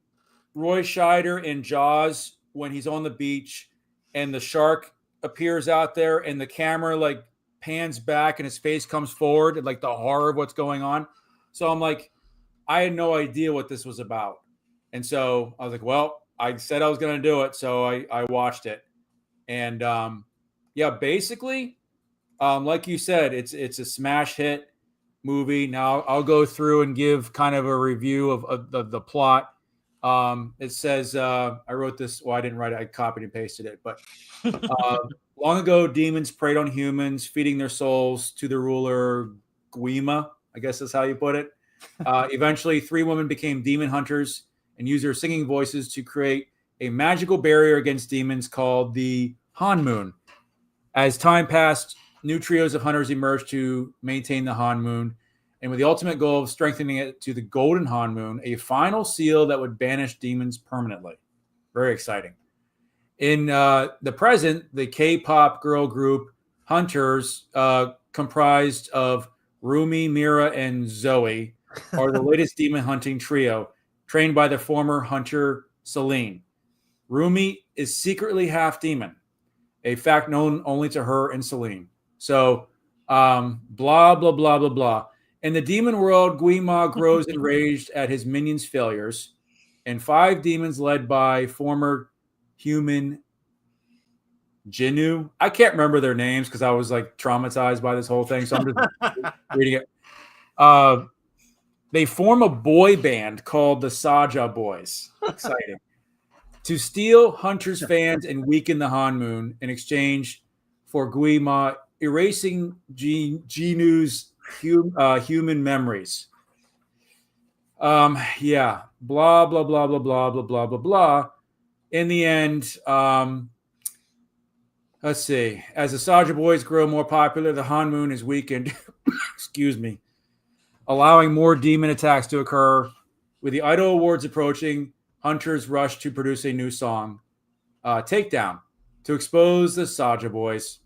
Roy Scheider in Jaws when he's on the beach and the shark appears out there and the camera like pans back and his face comes forward and like the horror of what's going on. So I'm like, I had no idea what this was about. And so I was like, well, I said I was going to do it. So I watched it. And basically, like you said, it's a smash hit movie. Now I'll go through and give kind of a review of the plot. It says, I wrote this. Well, I didn't write it. I copied and pasted it. But long ago, demons preyed on humans, feeding their souls to the ruler Guima. I guess that's how you put it. Eventually, 3 women became demon hunters and used their singing voices to create a magical barrier against demons called the Han Moon. As time passed, new trios of hunters emerged to maintain the Han Moon, and with the ultimate goal of strengthening it to the Golden Han Moon, a final seal that would banish demons permanently. Very exciting. In the present, the K-pop girl group Hunters, comprised of Rumi, Mira, and Zoe, are the latest demon hunting trio, trained by the former hunter Celine. Rumi is secretly half demon, a fact known only to her and Celine. So, blah, blah, blah, blah, blah. In the demon world, Guima grows enraged at his minions' failures, and 5 demons led by former human Jinnu. I can't remember their names because I was like traumatized by this whole thing, so I'm just reading it. They form a boy band called the Saja Boys. Exciting. To steal Hunter's fans and weaken the Han Moon in exchange for Guima erasing Jinnu's human memories. Blah, blah, blah, blah, blah, blah, blah, blah, blah. In the end, let's see. As the Saja Boys grow more popular, the Han Moon is weakened. Excuse me. Allowing more demon attacks to occur. With the Idol Awards approaching, Hunters rush to produce a new song, Takedown, to expose the Saja Boys.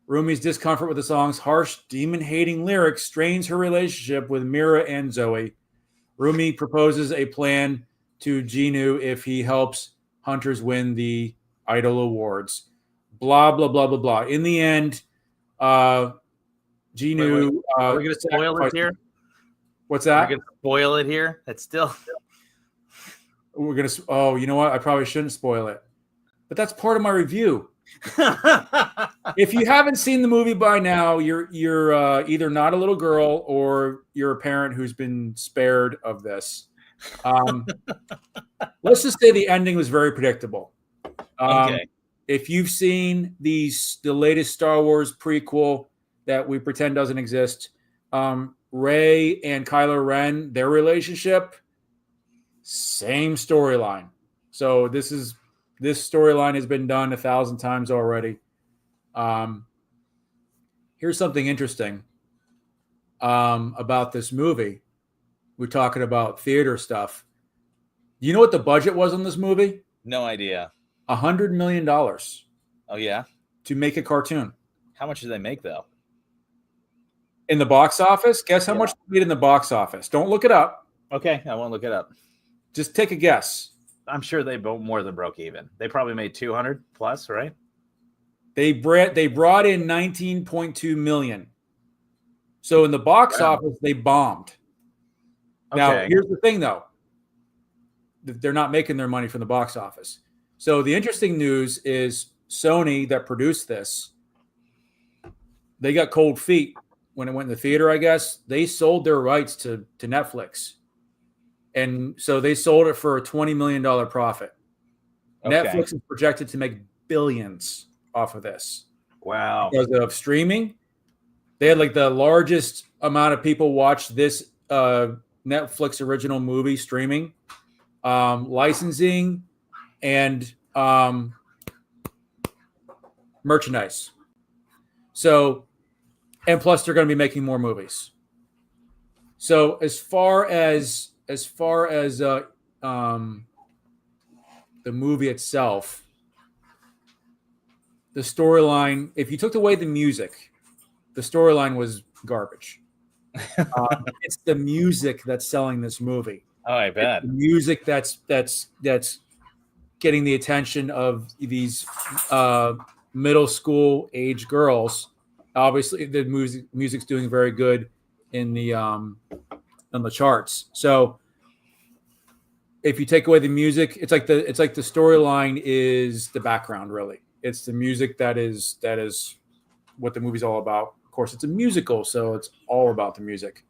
Rumi's discomfort with the song's harsh, demon-hating lyrics strains her relationship with Mira and Zoe. Rumi proposes a plan to Jinnu if he helps Hunters win the Idol Awards. Blah, blah, blah, blah, blah. In the end, Jinnu... we're going to spoil it here? What's that? We're going to spoil it here? It's still... We're going to... Oh, you know what? I probably shouldn't spoil it. But that's part of my review. If you haven't seen the movie by now, you're either not a little girl or you're a parent who's been spared of this. Let's just say the ending was very predictable. Okay. If you've seen the latest Star Wars prequel that we pretend doesn't exist, Rey and Kylo Ren, their relationship, same storyline. So this storyline has been done 1,000 times already. Here's something interesting about this movie. We're talking about theater stuff. Do you know what the budget was on this movie? No idea. $100 million. Oh, yeah? To make a cartoon. How much did they make, though? In the box office? Guess how much they made in the box office. Don't look it up. Okay, I won't look it up. Just take a guess. I'm sure they more than broke even. They probably made 200 plus, right? They brought in 19.2 million. So in the box office, they bombed. Now, here's the thing, though. they're not making their money from the box office. So the interesting news is Sony, that produced this, they got cold feet when it went in the theater, I guess. They sold their rights to Netflix. And so they sold it for a $20 million profit. Okay. Netflix is projected to make billions off of this. Wow. Because of streaming. They had like the largest amount of people watch this Netflix original movie streaming, licensing, and merchandise. So, and plus they're going to be making more movies. So as far as the movie itself, the storyline, if you took away the music, the storyline was garbage. It's the music that's selling this movie. Oh, I bet. It's the music that's getting the attention of these middle school age girls. Obviously, the music's doing very good in the charts. So, if you take away the music, it's like the storyline is the background. Really, it's the music that is what the movie's all about. Of course, it's a musical, so it's all about the music.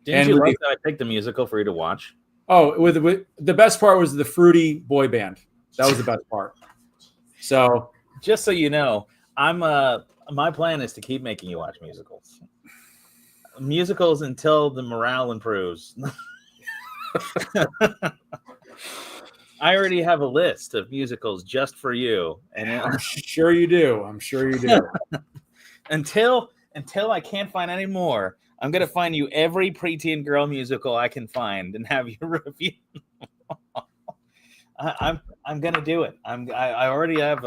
Didn't you like that I picked the musical for you to watch? Oh, with the best part was the fruity boy band. That was the best part. So, just so you know, my plan is to keep making you watch musicals until the morale improves. I already have a list of musicals just for you, and I'm sure you do. Until I can't find any more, I'm gonna find you every preteen girl musical I can find and have you review. I'm gonna do it. I already have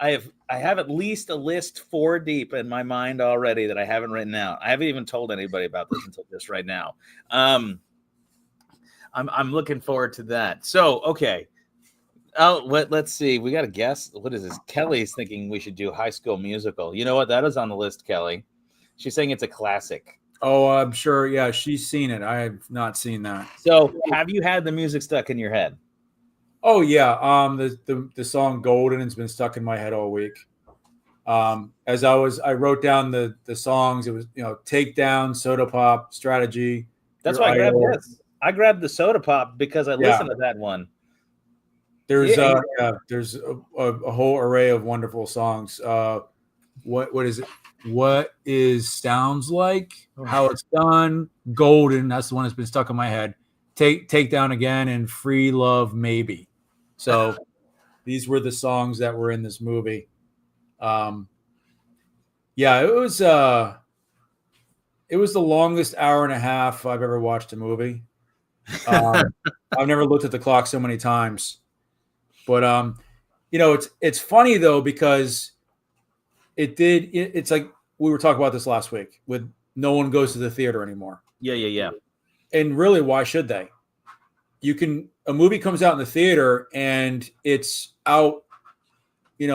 I have at least a list 4 deep in my mind already that I haven't written out. I haven't even told anybody about this until just right now. I'm looking forward to that. So, okay. Oh, let's see. We got a guess. What is this? Kelly's thinking we should do High School Musical. You know what? That is on the list, Kelly. She's saying it's a classic. Oh, I'm sure. Yeah, she's seen it. I have not seen that. So, have you had the music stuck in your head? Oh yeah. The song "Golden" has been stuck in my head all week. As I wrote down the songs. It was Take Down, Soda Pop, Strategy. That's why I grabbed this. I grabbed the Soda Pop because I listened to that one. There's a whole array of wonderful songs. What is it? What is Sounds Like? How It's Done? Golden. That's the one that's been stuck in my head. Take Down Again and Free Love Maybe. So these were the songs that were in this movie. Yeah, it was the longest hour and a half I've ever watched a movie. I've never looked at the clock so many times. But it's funny though, because it's like we were talking about this last week with no one goes to the theater anymore. Yeah. And really, why should they? A movie comes out in the theater and it's out,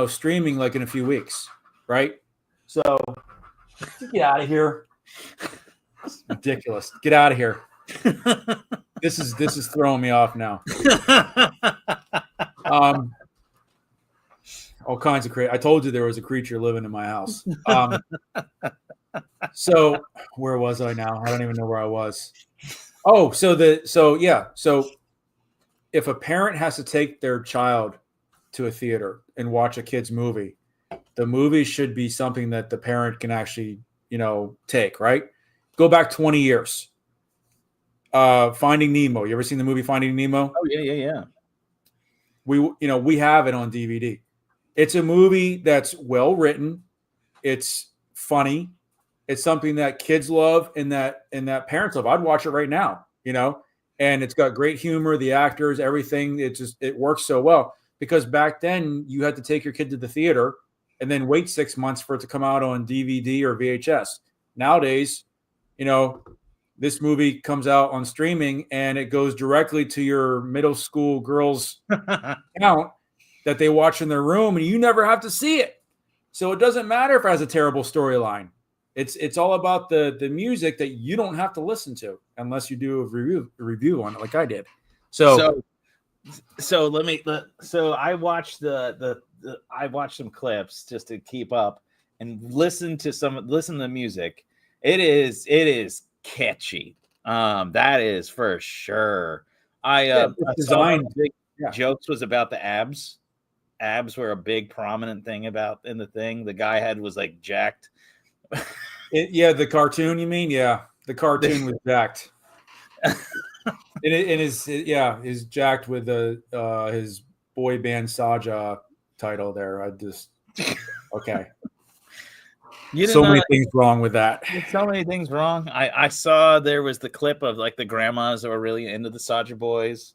streaming like in a few weeks, right? So get out of here. It's ridiculous. Get out of here. This is throwing me off now. All kinds of I told you there was a creature living in my house. So where was I now? I don't even know where I was. Oh, so if a parent has to take their child to a theater and watch a kid's movie, the movie should be something that the parent can actually, take, right? Go back 20 years. Finding Nemo. You ever seen the movie Finding Nemo? Oh, yeah. We have it on DVD. It's a movie that's well written. It's funny. It's something that kids love and that parents love. I'd watch it right now, and it's got great humor, the actors, everything. It works so well, because back then you had to take your kid to the theater and then wait 6 months for it to come out on DVD or VHS. Nowadays, this movie comes out on streaming and it goes directly to your middle school girls' account that they watch in their room, and you never have to see it. So it doesn't matter if it has a terrible storyline. It's all about the music that you don't have to listen to unless you do a review on it like I did. So So let me. So I watched I watched some clips just to keep up and listen to the music. It is catchy. That is for sure. Yeah, I it's saw one of designed. the big Yeah, jokes was about the abs. Abs were a big prominent thing about in the thing. The guy had was like jacked. yeah. The cartoon, you mean? Yeah, the cartoon was jacked. And is jacked with the his boy band Saja title there. I just okay. You didn't So know many things wrong with that. there's so many things wrong. I saw there was the clip of like the grandmas that were really into the Sodger Boys.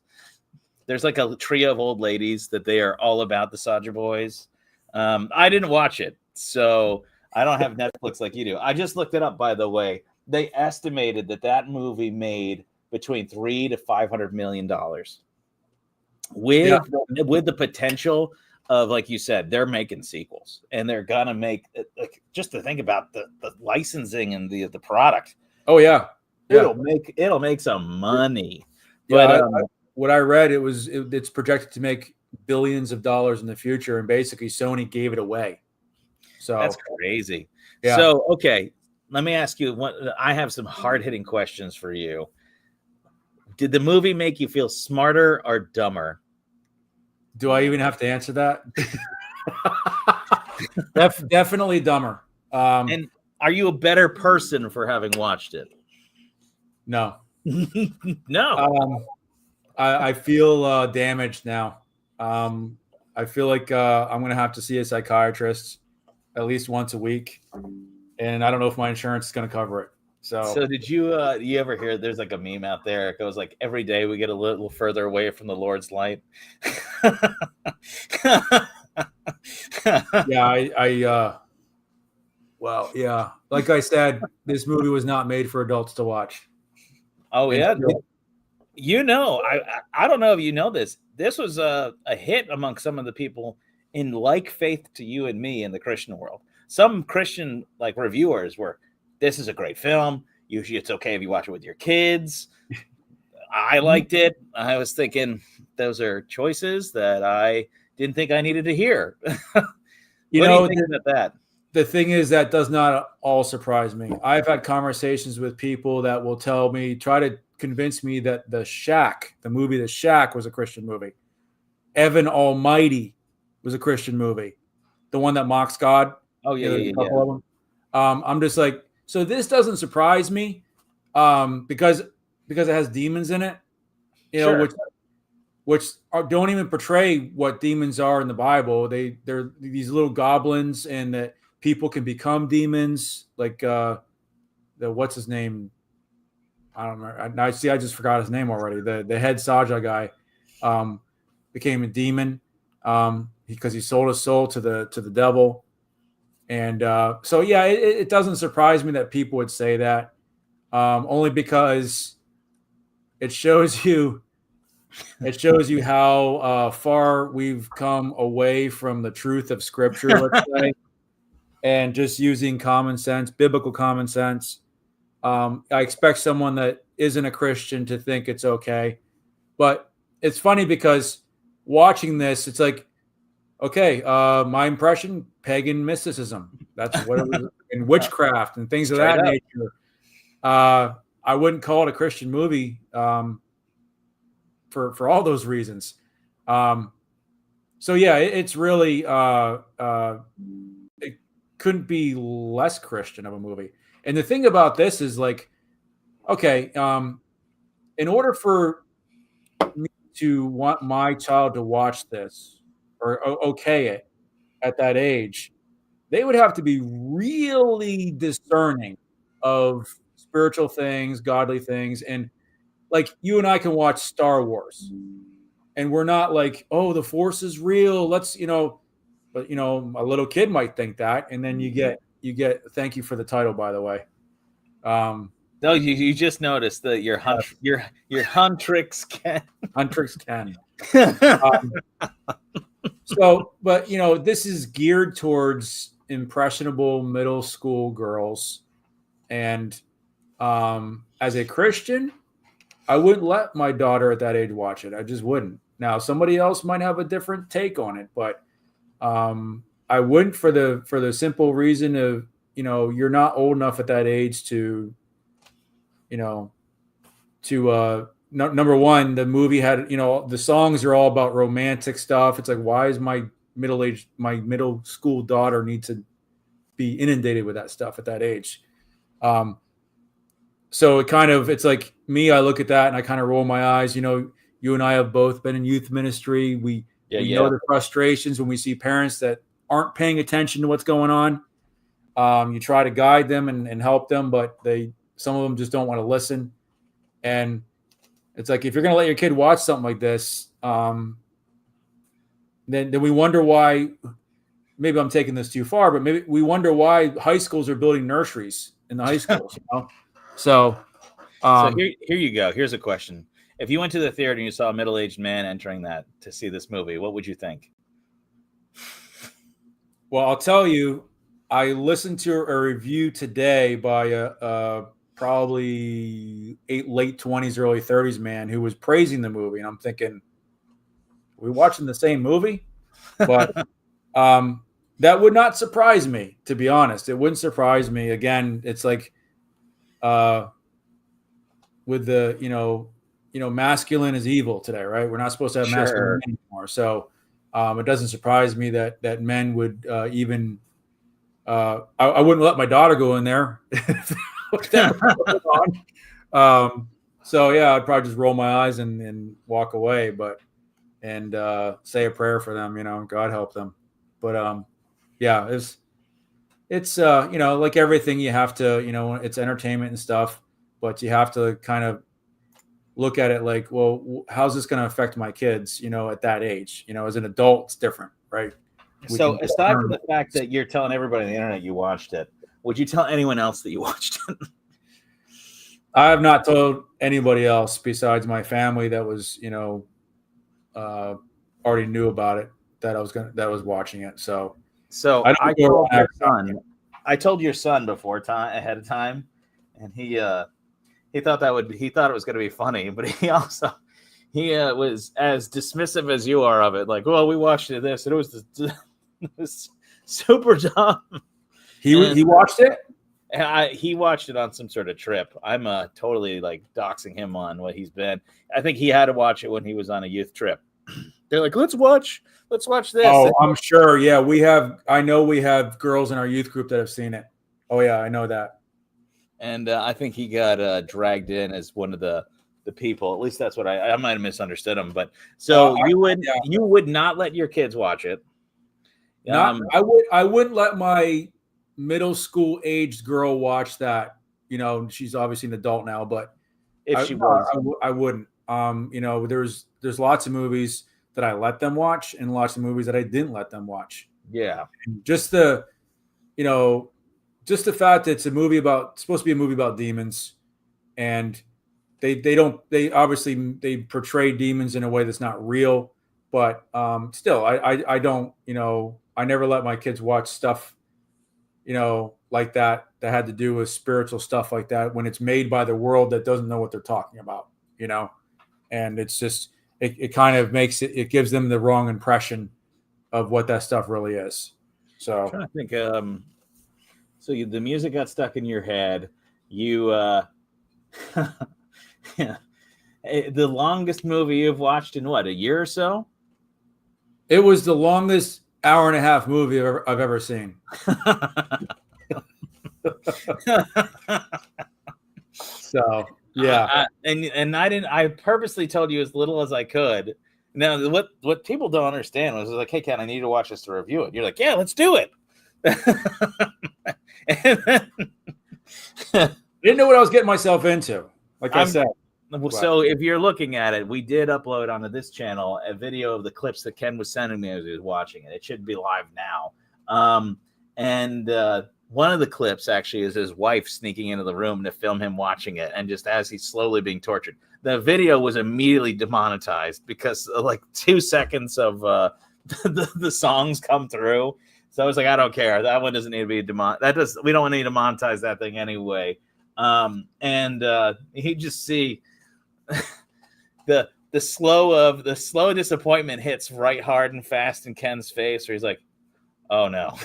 There's like a trio of old ladies that they are all about the Sodger Boys. I didn't watch it, so I don't have Netflix like you do. I just looked it up, by the way. They estimated that movie made between $300 to $500 million Yeah, with the potential of, like you said, they're making sequels and they're gonna make like just to think about the licensing and the product. oh yeah, yeah, It'll make some money. yeah. But What I read, it's projected to make billions of dollars in the future, and basically Sony gave it away. that's So crazy. yeah, So okay, let me ask you what I have some hard-hitting questions for you. Did the movie make you feel smarter or dumber? do I even have to answer that? Definitely dumber. And are you a better person for having watched it? No, No. I feel damaged now. I feel like I'm going to have to see a psychiatrist at least once a week, and I don't know if my insurance is going to cover it. So did you ever hear there's like a meme out there? It goes like every day we get a little further away from the Lord's light. Yeah, well, yeah, like I said, this movie was not made for adults to watch. Oh And yeah, still, I don't know if you know this. This was a hit among some of the people in like faith to you and me in the Christian world. Some Christian like reviewers were, "This is a great film. Usually, it's okay if you watch it with your kids." I liked it. I was thinking those are choices that I didn't think I needed to hear. you What do you know, think about that? the thing is that does not all surprise me. I've had conversations with people that will try to convince me that the movie The Shack was a Christian movie. Evan Almighty was a Christian movie. The one that mocks God. Oh yeah, There's a yeah, yeah, couple of them. I'm just like, so this doesn't surprise me, because it has demons in it, Sure. which don't even portray what demons are in the Bible. They're these little goblins, and that people can become demons. Like the what's his name? I don't remember. I see. I just forgot his name already. The head Saja guy became a demon because he sold his soul to the devil. And so yeah, it doesn't surprise me that people would say that, only because it shows you how far we've come away from the truth of Scripture, let's say, and just using common sense, biblical common sense. I expect someone that isn't a Christian to think it's okay, but it's funny because watching this, it's like, okay, my impression, pagan mysticism. That's what it was, in witchcraft and things of Straight that up. nature. I wouldn't call it a Christian movie for all those reasons. So yeah, it's really it couldn't be less Christian of a movie. And the thing about this is like, okay, in order for me to want my child to watch this or okay it at that age, they would have to be really discerning of spiritual things, godly things. And like you and I can watch Star Wars and we're not like, oh, the force is real. Let's, but a little kid might think that. And then thank you for the title, by the way. No, you just noticed that your Huntrix can. Huntrix Ken. But this is geared towards impressionable middle school girls. And as a Christian, I wouldn't let my daughter at that age watch it. I just wouldn't. Now, somebody else might have a different take on it, but I wouldn't for the simple reason of, you're not old enough at that age to, number one, the movie had, the songs are all about romantic stuff. It's like, why is my middle school daughter need to be inundated with that stuff at that age? So it's like me, I look at that and I kind of roll my eyes. You and I have both been in youth ministry. We know the frustrations when we see parents that aren't paying attention to what's going on. You try to guide them and help them, but some of them just don't want to listen. And it's like, if you're going to let your kid watch something like this, then we wonder why. Maybe I'm taking this too far, but maybe we wonder why high schools are building nurseries in the high schools. So here you go. Here's a question. If you went to the theater and you saw a middle-aged man entering that to see this movie, what would you think? Well, I'll tell you, I listened to a review today by a probably late 20s, early 30s man who was praising the movie. And I'm thinking, are we watching the same movie? But that would not surprise me, to be honest. It wouldn't surprise me. Again, it's like with the, masculine is evil today, right? We're not supposed to have masculine anymore. So it doesn't surprise me that men would even I wouldn't let my daughter go in there. So yeah, I'd probably just roll my eyes and walk away, and say a prayer for them, God help them. But yeah, it's like everything, you have to, it's entertainment and stuff, but you have to kind of look at it like, well, how's this going to affect my kids, at that age? As an adult, it's different, right? So aside from the fact that you're telling everybody on the internet you watched it, would you tell anyone else that you watched it? I have not told anybody else besides my family that was, already knew about it, that was watching it. So I told your son before time ahead of time, and he thought he thought it was going to be funny, but he was as dismissive as you are of it. Like, well, we watched this, and it was super dumb. He watched it. He watched it on some sort of trip. I'm totally like doxing him on what he's been. I think he had to watch it when he was on a youth trip. They're like, let's watch this. Oh, I'm sure. Yeah, I know we have girls in our youth group that have seen it. Oh yeah, I know that. And I think he got dragged in as one of the people. At least that's what I might have misunderstood him. But so you would not let your kids watch it. I wouldn't let my middle school aged girl watch that. She's obviously an adult now, but if she was, I wouldn't. There's lots of movies that I let them watch and lots of movies that I didn't let them watch. Yeah. Just the fact that it's supposed to be a movie about demons, and they obviously portray demons in a way that's not real, but still I don't, I never let my kids watch stuff, like that had to do with spiritual stuff like that when it's made by the world that doesn't know what they're talking about, and it's just, it kind of it gives them the wrong impression of what that stuff really is. So I'm trying to think, so the music got stuck in your head. You, yeah, the longest movie you've watched in what, a year or so? It was the longest hour-and-a-half movie I've ever seen. So yeah, and I purposely told you as little as I could. Now, what people don't understand was like, hey, Ken, I need to watch this to review it. You're like, yeah, let's do it. And then, didn't know what I was getting myself into. Like I said. So if you're looking at it, we did upload onto this channel a video of the clips that Ken was sending me as he was watching it. It should be live now. And one of the clips actually is his wife sneaking into the room to film him watching it, and just as he's slowly being tortured. The video was immediately demonetized because like 2 seconds of the songs come through. So I was like, I don't care. That one doesn't need to be we don't need to monetize that thing anyway. And you just see the slow disappointment hits right hard and fast in Ken's face, where he's like, "Oh no,"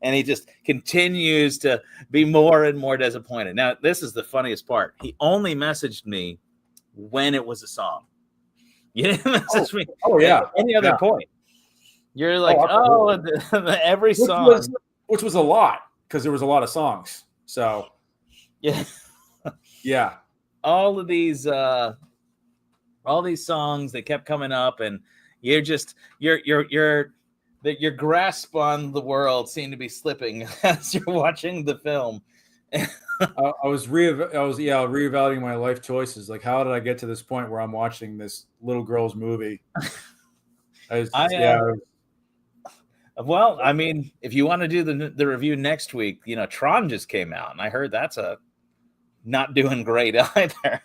and he just continues to be more and more disappointed. Now, this is the funniest part. He only messaged me when it was a song. You didn't message me. Oh yeah. At any other point. You're like, every song, which was a lot because there was a lot of songs. So yeah, yeah. All these songs that kept coming up, and you're just your grasp on the world seemed to be slipping as you're watching the film. I was reevaluating my life choices. Like, how did I get to this point where I'm watching this little girl's movie? Well, I mean, if you want to do the review next week, Tron just came out, and I heard that's not doing great either.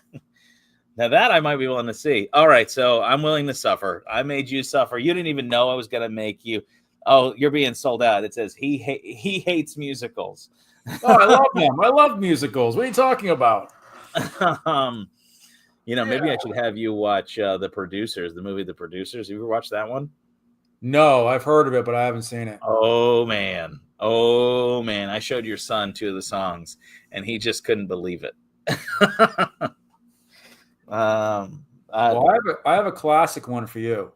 Now that I might be willing to see. All right, so I'm willing to suffer. I made you suffer. You didn't even know I was going to make you. Oh, you're being sold out. It says he hates musicals. Oh, I love them. I love musicals. What are you talking about? Maybe I should have you watch The Producers, the movie The Producers. You ever watched that one? No, I've heard of it, but I haven't seen it. Oh man. I showed your son 2 of the songs, and he just couldn't believe it. I have a classic one for you.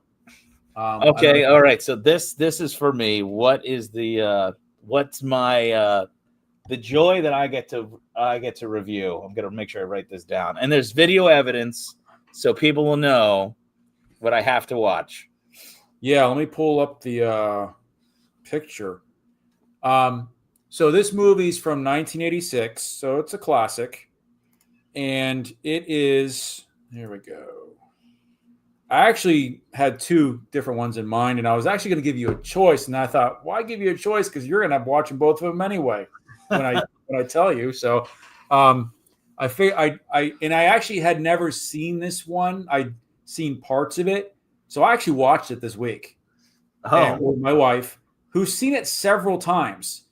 Okay, all right. So this is for me. What is what's my the joy that I get to review? I'm gonna make sure I write this down. And there's video evidence, so people will know what I have to watch. Yeah, let me pull up the picture. So this movie's from 1986, so it's a classic, and it is. Here we go. I actually had 2 different ones in mind, and I was actually going to give you a choice, and I thought, why give you a choice? Because you're going to end up watching both of them anyway when I tell you. So, I actually had never seen this one. I'd seen parts of it. So I actually watched it this week with my wife, who's seen it several times.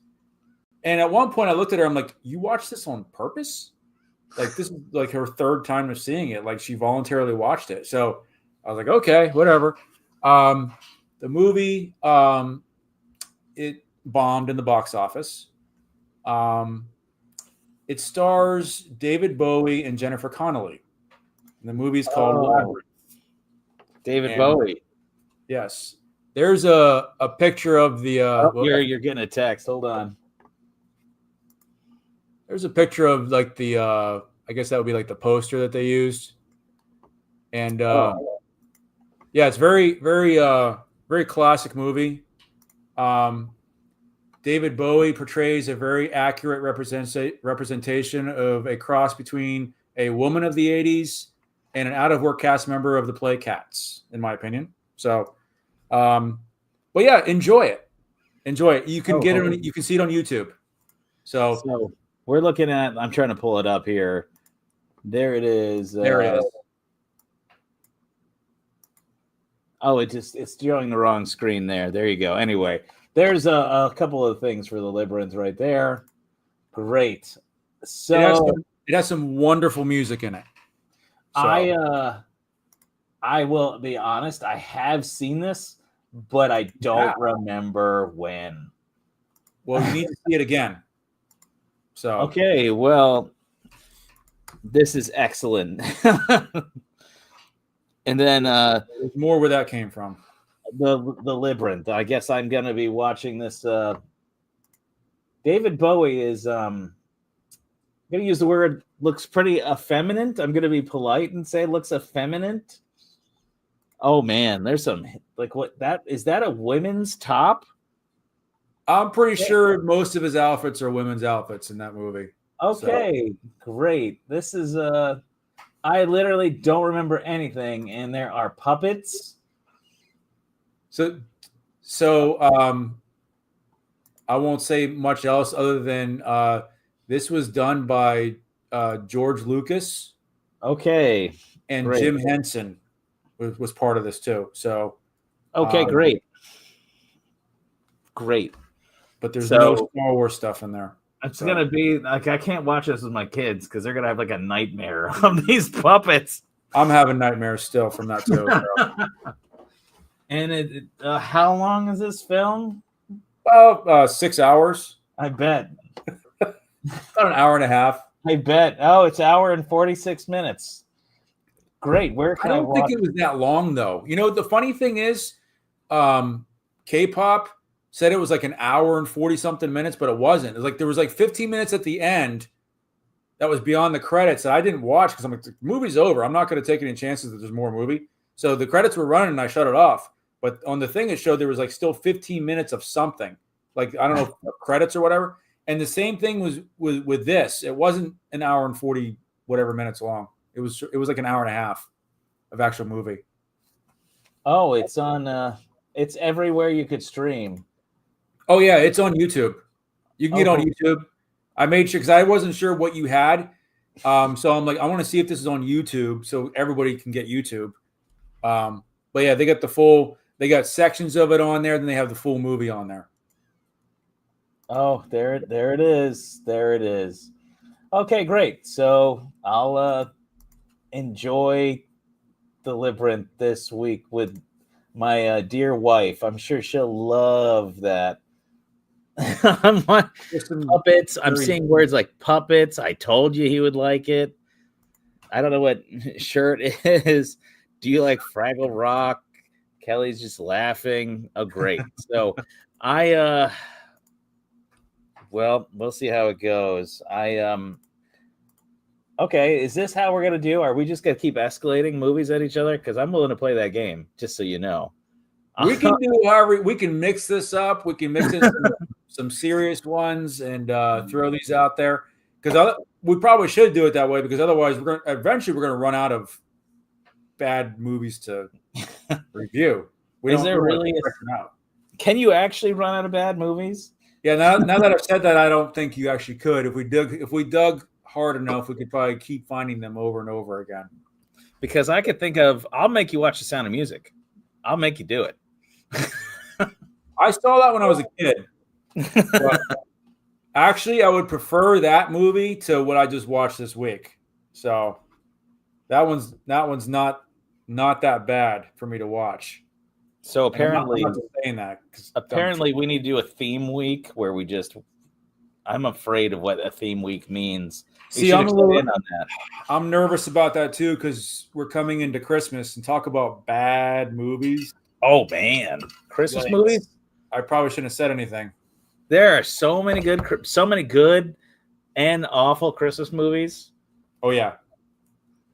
And at one point I looked at her, I'm like, you watched this on purpose? Like, this is like her 3rd time of seeing it. Like, she voluntarily watched it. So I was like, okay, whatever. The movie, it bombed in the box office. It stars David Bowie and Jennifer Connelly. And the movie's called Labyrinth. David Bowie. Yes. There's a picture of the you're getting a text. Hold on. There's a picture of like the I guess that would be like the poster that they used. And yeah, it's very, very very classic movie. David Bowie portrays a very accurate representation of a cross between a woman of the 80s and an out-of-work cast member of the play Cats, in my opinion. So, but yeah, enjoy it. Enjoy it. You can get it on, you can see it on YouTube. So we're looking at, I'm trying to pull it up here. There it is. There it is. Oh, it's showing the wrong screen there. There you go. Anyway, there's a couple of things for the Labyrinth right there. Great. So it has some wonderful music in it. So. I will be honest, I have seen this, but I don't remember when. Well, you need to see it again. So okay, well, this is excellent. And then there's more where that came from. The Labyrinth. I guess I'm gonna be watching this. David Bowie is I'm gonna use the word looks pretty effeminate. I'm gonna be polite and say looks effeminate. Oh man, there's some like what that is that a women's top? I'm pretty sure most of his outfits are women's outfits in that movie. Okay, great. This is I literally don't remember anything, and there are puppets. So I won't say much else other than this was done by George Lucas. Okay. And great. Jim Henson was part of this too. So okay, great. But there's no Star Wars stuff in there. It's gonna be like I can't watch this with my kids because they're gonna have like a nightmare of these puppets. I'm having nightmares still from that too. And how long is this film? About 6 hours. I bet. About an hour and a half. I bet. Oh, it's an hour and 46 minutes. Great. Where can I don't watch? think it was that long though. You know, the funny thing is, K-pop said it was like an hour and 40 something minutes, but it wasn't. It was like there was like 15 minutes at the end that was beyond the credits that I didn't watch because I'm like, the movie's over. I'm not going to take any chances that there's more movie. So the credits were running and I shut it off. But on the thing it showed there was like still 15 minutes of something. Like, I don't know, credits or whatever. And the same thing was with this. It wasn't an hour and 40 whatever minutes long. It was like an hour and a half of actual movie. Oh, it's on it's everywhere you could stream. Oh yeah, it's on YouTube. You can get on YouTube. I made sure because I wasn't sure what you had. So I'm like, I want to see if this is on YouTube so everybody can get YouTube. But yeah, they got sections of it on there, then they have the full movie on there. Oh, there it is. There it is. Okay, great. So I'll enjoy the Labyrinth this week with my dear wife. I'm sure she'll love that. Puppets. I'm seeing words like puppets. I told you he would like it. I don't know what shirt is. Do you like Fraggle Rock? Kelly's just laughing. Oh, great. So well, we'll see how it goes. Okay, is this how we're gonna do? Are we just gonna keep escalating movies at each other? Because I'm willing to play that game, just so you know. We can do however we can mix this up. We can mix in some serious ones and throw these out there. Because we probably should do it that way because otherwise we're gonna run out of bad movies to review. Is there really can you actually run out of bad movies? Yeah, now that I've said that, I don't think you actually could. If we dug hard enough, we could probably keep finding them over and over again. Because I could think of, I'll make you watch The Sound of Music. I'll make you do it. I saw that when I was a kid. But actually, I would prefer that movie to what I just watched this week. So that one's not that bad for me to watch. So apparently, I'm not saying that. Apparently, we need to do a theme week where we just. I'm afraid of what a theme week means. See, I'm a little in on that. I'm nervous about that too because we're coming into Christmas and talk about bad movies. Oh man, Christmas movies! I probably shouldn't have said anything. There are so many good and awful Christmas movies. Oh yeah,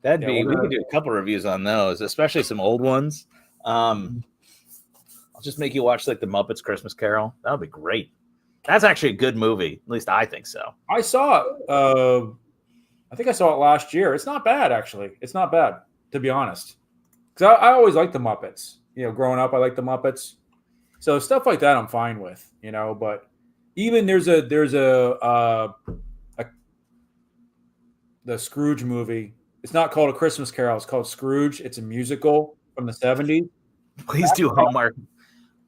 we could do a couple reviews on those, especially some old ones. I'll just make you watch like the Muppets Christmas Carol. That would be great. That's actually a good movie. At least I think so. I saw it. I think I saw it last year. It's not bad, actually. It's not bad, to be honest. Because I always liked the Muppets. You know, growing up, I liked the Muppets. So stuff like that, I'm fine with. You know, but even there's the Scrooge movie. It's not called A Christmas Carol. It's called Scrooge. It's a musical from the 70s. Please do Hallmark.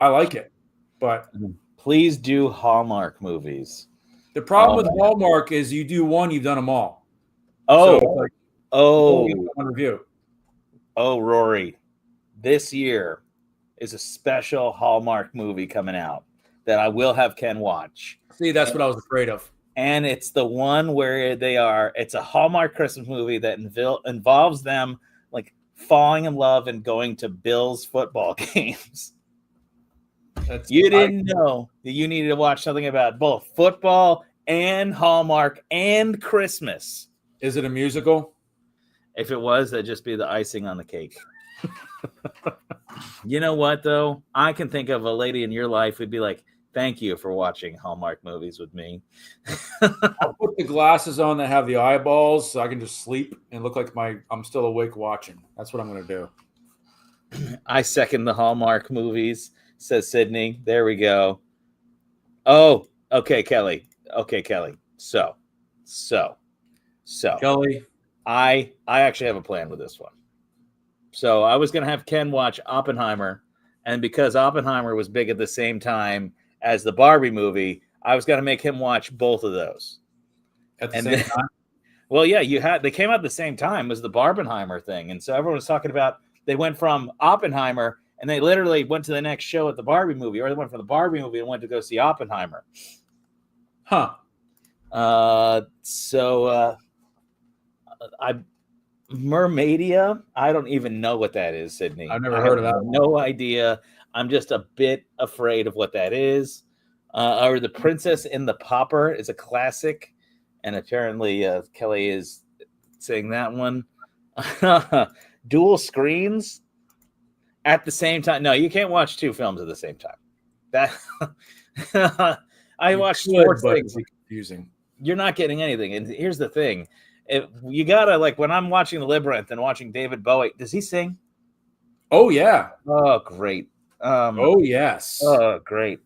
I like it, but please do Hallmark movies. The problem with Hallmark is you do one, you've done them all. Oh, so one review. Oh, Rory, this year is a special Hallmark movie coming out that I will have Ken watch. See, that's what I was afraid of. And it's the one where it's a Hallmark Christmas movie that involves them like falling in love and going to Bills football games. You didn't know that you needed to watch something about both football and Hallmark and Christmas. Is it a musical? If it was, that'd just be the icing on the cake. You know what, though? I can think of a lady in your life who'd be like, thank you for watching Hallmark movies with me. I'll put the glasses on that have the eyeballs so I can just sleep and look like I'm still awake watching. That's what I'm going to do. I second the Hallmark movies, says Sydney. There we go. Oh, okay, Kelly. So. Kelly. I actually have a plan with this one. So I was going to have Ken watch Oppenheimer, and because Oppenheimer was big at the same time as the Barbie movie, I was going to make him watch both of those. At the same time? Well, yeah, they came out at the same time as the Barbenheimer thing, and so everyone was talking about they went from Oppenheimer and they literally went to the next show at the Barbie movie, or they went from the Barbie movie and went to go see Oppenheimer. Huh. Mermaidia, I don't even know what that is, Sydney. I've never heard of that. No idea. I'm just a bit afraid of what that is. Or The Princess in the Popper is a classic, and apparently Kelly is saying that one. Dual screens at the same time. No, you can't watch two films at the same time. That I watched sports things. Confusing. You're not getting anything. And here's the thing. You gotta, like, when I'm watching The Labyrinth and watching David Bowie, does he sing? Oh yeah. Oh great. Oh yes. Oh great.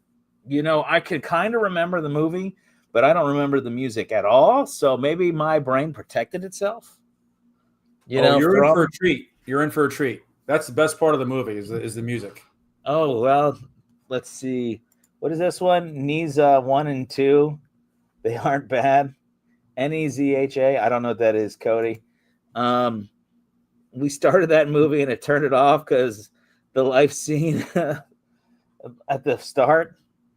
You know, I could kind of remember the movie, but I don't remember the music at all. So maybe my brain protected itself. You're in for a treat. You're in for a treat. That's the best part of the movie is the music. Oh well, let's see. What is this one? Neza 1 and 2. They aren't bad. Nezha. I don't know what that is, Cody. We started that movie and it turned it off because the life scene at the start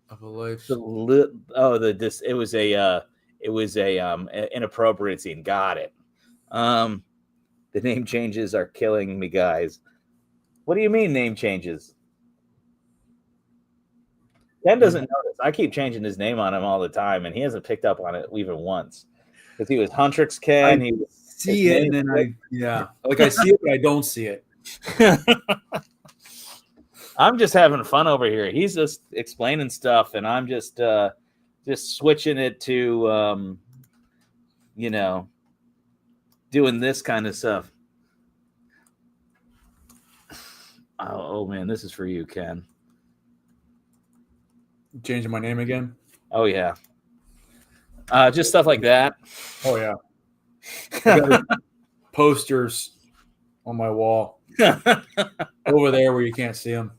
of a life. It was a inappropriate scene. Got it. The name changes are killing me, guys. What do you mean name changes? Ken doesn't notice. I keep changing his name on him all the time, and he hasn't picked up on it even once. Because he was Huntrix Ken. I see it, and then I see it, but I don't see it. I'm just having fun over here. He's just explaining stuff, and I'm just switching it to, doing this kind of stuff. Oh man, this is for you, Ken. Changing my name again? Oh yeah. Just stuff like that. Oh yeah. I got posters on my wall over there where you can't see them.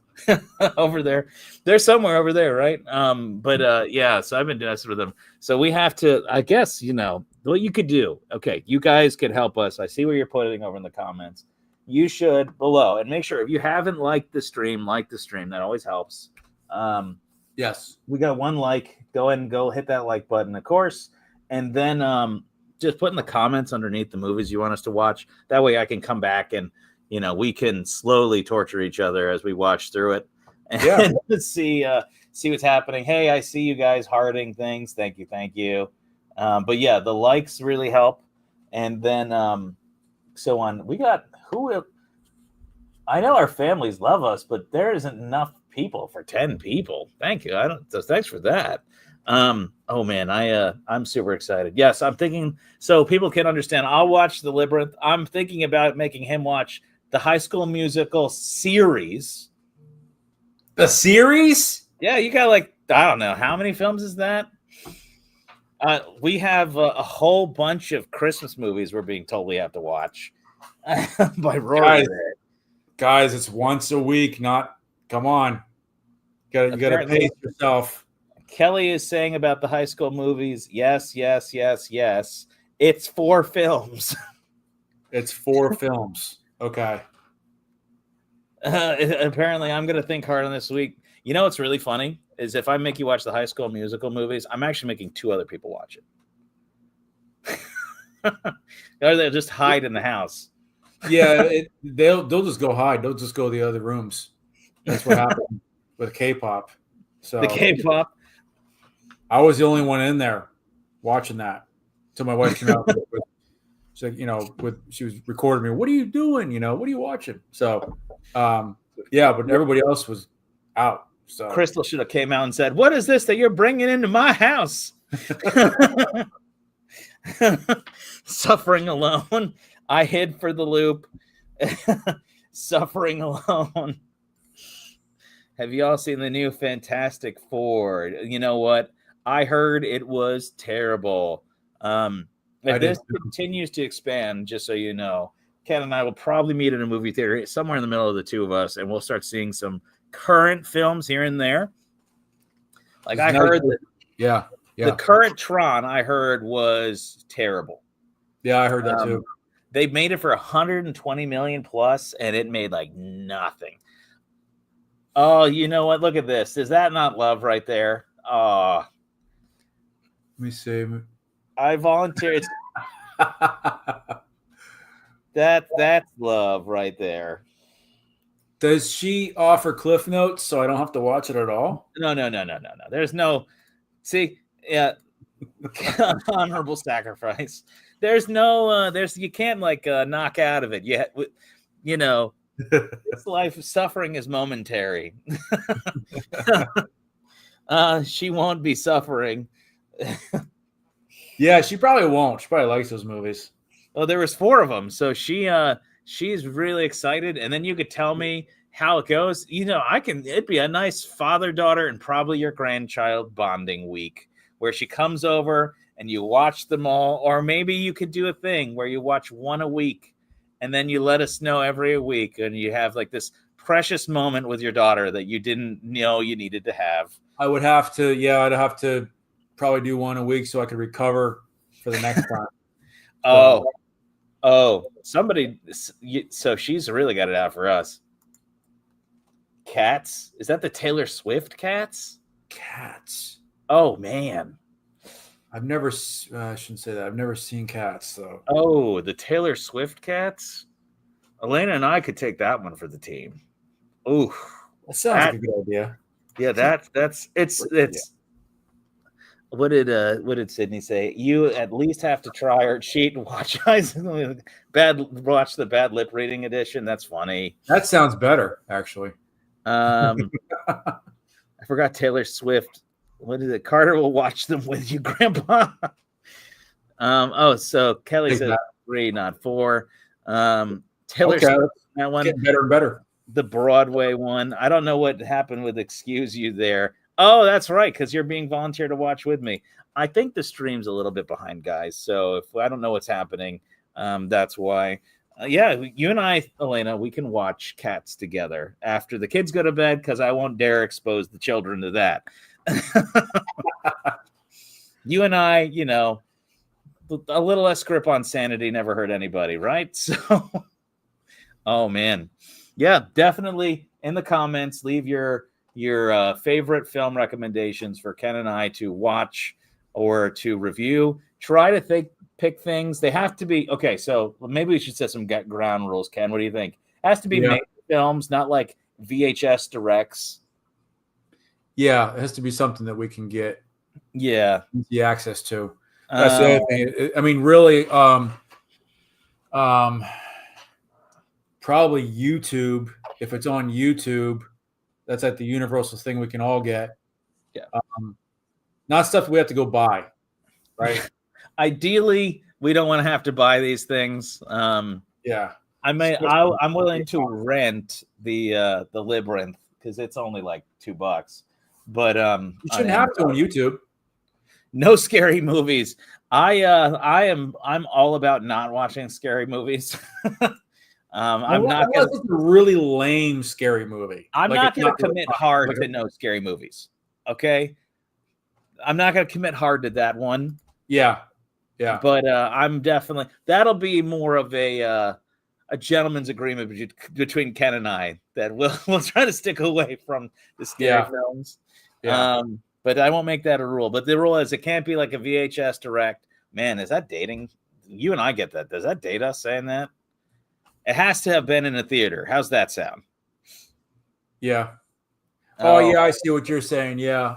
Over there, they're somewhere over there, right? Yeah. So I've been messing with them. So we have to. I guess what you could do. Okay, you guys could help us. I see what you're putting over in the comments. You should below and make sure if you haven't liked the stream, like the stream. That always helps. Yes, we got one like. Go ahead and go hit that like button, of course, and then just put in the comments underneath the movies you want us to watch. That way, I can come back and we can slowly torture each other as we watch through it and see what's happening. Hey, I see you guys hearting things. Thank you. But yeah, the likes really help, and then so on. We got I know our families love us, but there isn't enough people for 10 people. Thank you. Thanks for that. Oh man, I'm super excited. Yes, I'm thinking so people can understand. I'll watch The Labyrinth. I'm thinking about making him watch the High School Musical series. The series? Yeah, you got I don't know how many films is that. We have a whole bunch of Christmas movies we're being told we have to watch by Rory. Guys, it's once a week. Come on. You gotta pace yourself. Kelly is saying about the High School movies. Yes. It's 4 films. It's 4 films. Okay. Apparently, I'm gonna think hard on this week. You know what's really funny is if I make you watch the High School Musical movies, I'm actually making 2 other people watch it. Or they'll just hide in the house. Yeah, they'll just go hide. They'll just go to the other rooms. That's what happened with K-pop. So the K-pop. I was the only one in there watching that. So my wife came out with, she was recording me. What are you doing? What are you watching? So, but everybody else was out. So Crystal should have came out and said, "What is this that you're bringing into my house?" Suffering alone. I hid for the loop. Suffering alone. Have you all seen the new Fantastic Four? You know what? I heard it was terrible. If this continues to expand, just so you know, Ken and I will probably meet in a movie theater somewhere in the middle of the two of us, and we'll start seeing some current films here and there. I heard that the current Tron I heard was terrible. Yeah, I heard that too. They made it for 120 million plus, and it made like nothing. Oh, you know what? Look at this. Is that not love right there? Oh, Let me see. I volunteered. That's love right there. Does she offer Cliff Notes so I don't have to watch it at all? No. There's no. See, yeah, honorable sacrifice. There's no. There's you can't like knock out of it yet. You know, this life suffering is momentary. She won't be suffering. Yeah, she probably won't. She probably likes those movies. Well, there was 4 of them, so she's really excited. And then you could tell me how it goes. You know, it'd be a nice father-daughter and probably your grandchild bonding week where she comes over and you watch them all. Or maybe you could do a thing where you watch one a week and then you let us know every week and you have like this precious moment with your daughter that you didn't know you needed to have. I'd have to probably do one a week so I could recover for the next time. Somebody. So she's really got it out for us. Cats? Is that the Taylor Swift Cats? Cats. Oh man, I've never. I shouldn't say that. I've never seen Cats though. Oh, the Taylor Swift Cats. Elena and I could take that one for the team. Ooh, that sounds like a good idea. Yeah, that's it's. What did Sydney say? You at least have to try or cheat and watch watch the bad lip reading edition. That's funny. That sounds better, actually. I forgot Taylor Swift. What is it? Carter will watch them with you, Grandpa. So Kelly says 3, not 4. Taylor Swift, that one getting better and better. The Broadway one. I don't know what happened with Excuse You there. Oh, that's right, because you're being volunteered to watch with me. I think the stream's a little bit behind, guys. So if I don't know what's happening, that's why. You and I, Elena, we can watch Cats together after the kids go to bed because I won't dare expose the children to that. You and I, a little less grip on sanity never hurt anybody, right? So, oh man, yeah, definitely in the comments, leave your favorite film recommendations for Ken and I to watch or to review. Try to pick things. They have to be okay. So maybe we should set some ground rules. Ken, what do you think? It has to be made films, not like VHS directs. Yeah, it has to be something that we can get easy access to. That's the other thing. I mean, really, probably YouTube. If it's on YouTube, that's like the universal thing we can all get. Yeah. Not stuff we have to go buy, right? Ideally, we don't want to have to buy these things. Yeah. I'm willing to rent the Labyrinth because it's only like $2. But you shouldn't have to on YouTube. No scary movies. I'm all about not watching scary movies. I'm not gonna, a really lame scary movie. I'm not going to commit hard to no scary movies. Okay, I'm not going to commit hard to that one. Yeah. But I'm definitely that'll be more of a gentleman's agreement between Ken and I that we'll try to stick away from the scary films. Yeah. But I won't make that a rule. But the rule is it can't be like a VHS direct. Man, is that dating? You and I get that. Does that date us saying that? It has to have been in a theater. How's that sound? Yeah. Oh yeah, I see what you're saying. Yeah.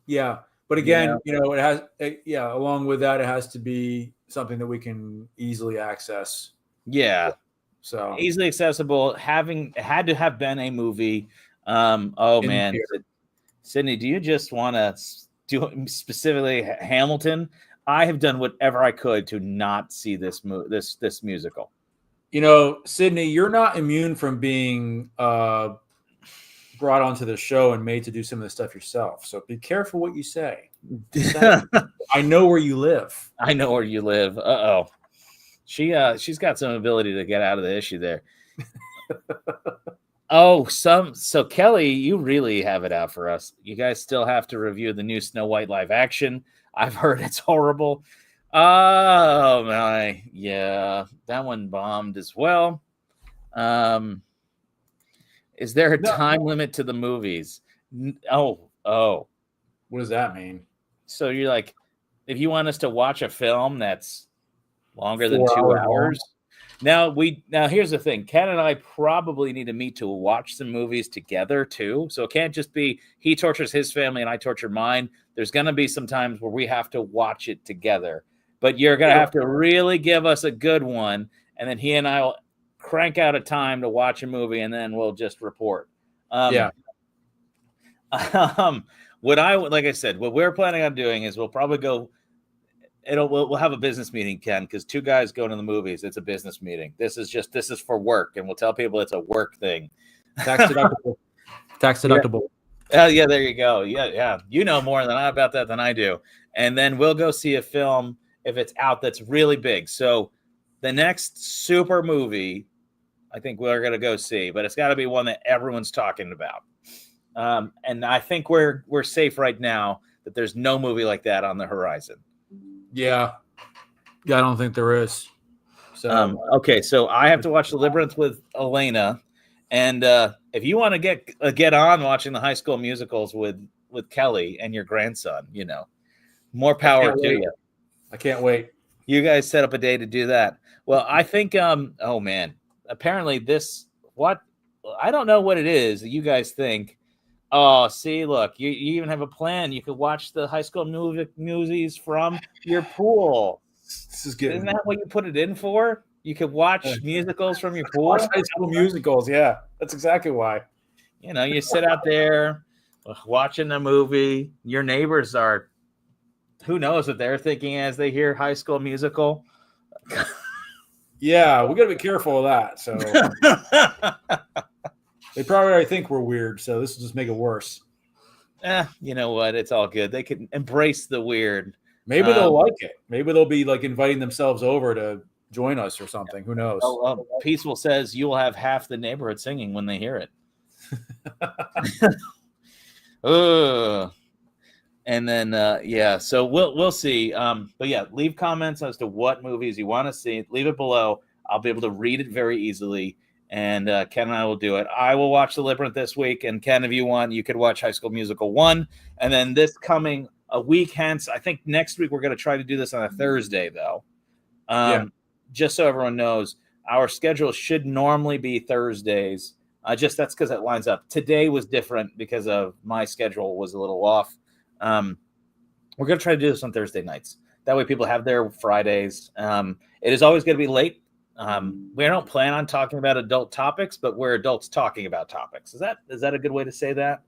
Yeah. But again, it has. Along with that, it has to be something that we can easily access. Yeah. So easily accessible. It had to have been a movie. Man, Sydney, do you just want to do specifically Hamilton? I have done whatever I could to not see this musical. Sydney, you're not immune from being brought onto the show and made to do some of the stuff yourself. So be careful what you say. I know where you live. I know where you live. Uh-oh. She's got some ability to get out of the issue there. So Kelly, you really have it out for us. You guys still have to review the new Snow White live action. I've heard it's horrible. Oh my, yeah, that one bombed as well. Is there a No. time limit to the movies? Oh. What does that mean? So you're like, if you want us to watch a film that's longer than 4 2 hours long. hours. Now here's the thing. Ken and I probably need to meet to watch some movies together too. So it can't just be he tortures his family and I torture mine. There's gonna be some times where we have to watch it together. But you're gonna have to really give us a good one, and then he and I will crank out a time to watch a movie, and then we'll just report. Yeah. What I said, what we're planning on doing is we'll probably go. We'll have a business meeting, Ken, because two guys going to the movies. It's a business meeting. This is for work, and we'll tell people it's a work thing. Tax deductible. Tax deductible. Yeah, there you go. Yeah. You know more about that than I do. And then we'll go see a film if it's out that's really big. So the next super movie, I think we're gonna go see, but it's got to be one that everyone's talking about. And I think we're safe right now that there's no movie like that on the horizon. Yeah, I don't think there is. So okay, so I have to watch The Labyrinth with Elena, and if you want to get on watching the High School Musicals with Kelly and your grandson, more power to you. I can't wait. You guys set up a day to do that. Well, I think oh man, apparently I don't know what it is that you guys think. Oh, see, look, you even have a plan. You could watch the High School movies from your pool. This is good. Isn't that what you put it in for? You could watch musicals from your pool. Watch High School Musicals, yeah. That's exactly why. You sit out there watching the movie. Your neighbors are, who knows what they're thinking as they hear High School Musical. Yeah, we got to be careful of that. So they probably already think we're weird, so this will just make it worse. You know what? It's all good. They can embrace the weird. Maybe they'll like it. Maybe they'll be like inviting themselves over to join us or something. Who knows? Peaceful says you will have half the neighborhood singing when they hear it. And then so we'll see. But yeah, leave comments as to what movies you want to see. Leave it below. I'll be able to read it very easily. And Ken and I will do it. I will watch The Labyrinth this week. And Ken, if you want, you could watch High School Musical 1. And then this coming a week hence, I think next week we're going to try to do this on a Thursday, though. Just so everyone knows, our schedule should normally be Thursdays. That's because it lines up. Today was different because of my schedule was a little off. We're going to try to do this on Thursday nights. That way people have their Fridays. It is always going to be late. We don't plan on talking about adult topics, but we're adults talking about topics. Is that a good way to say that?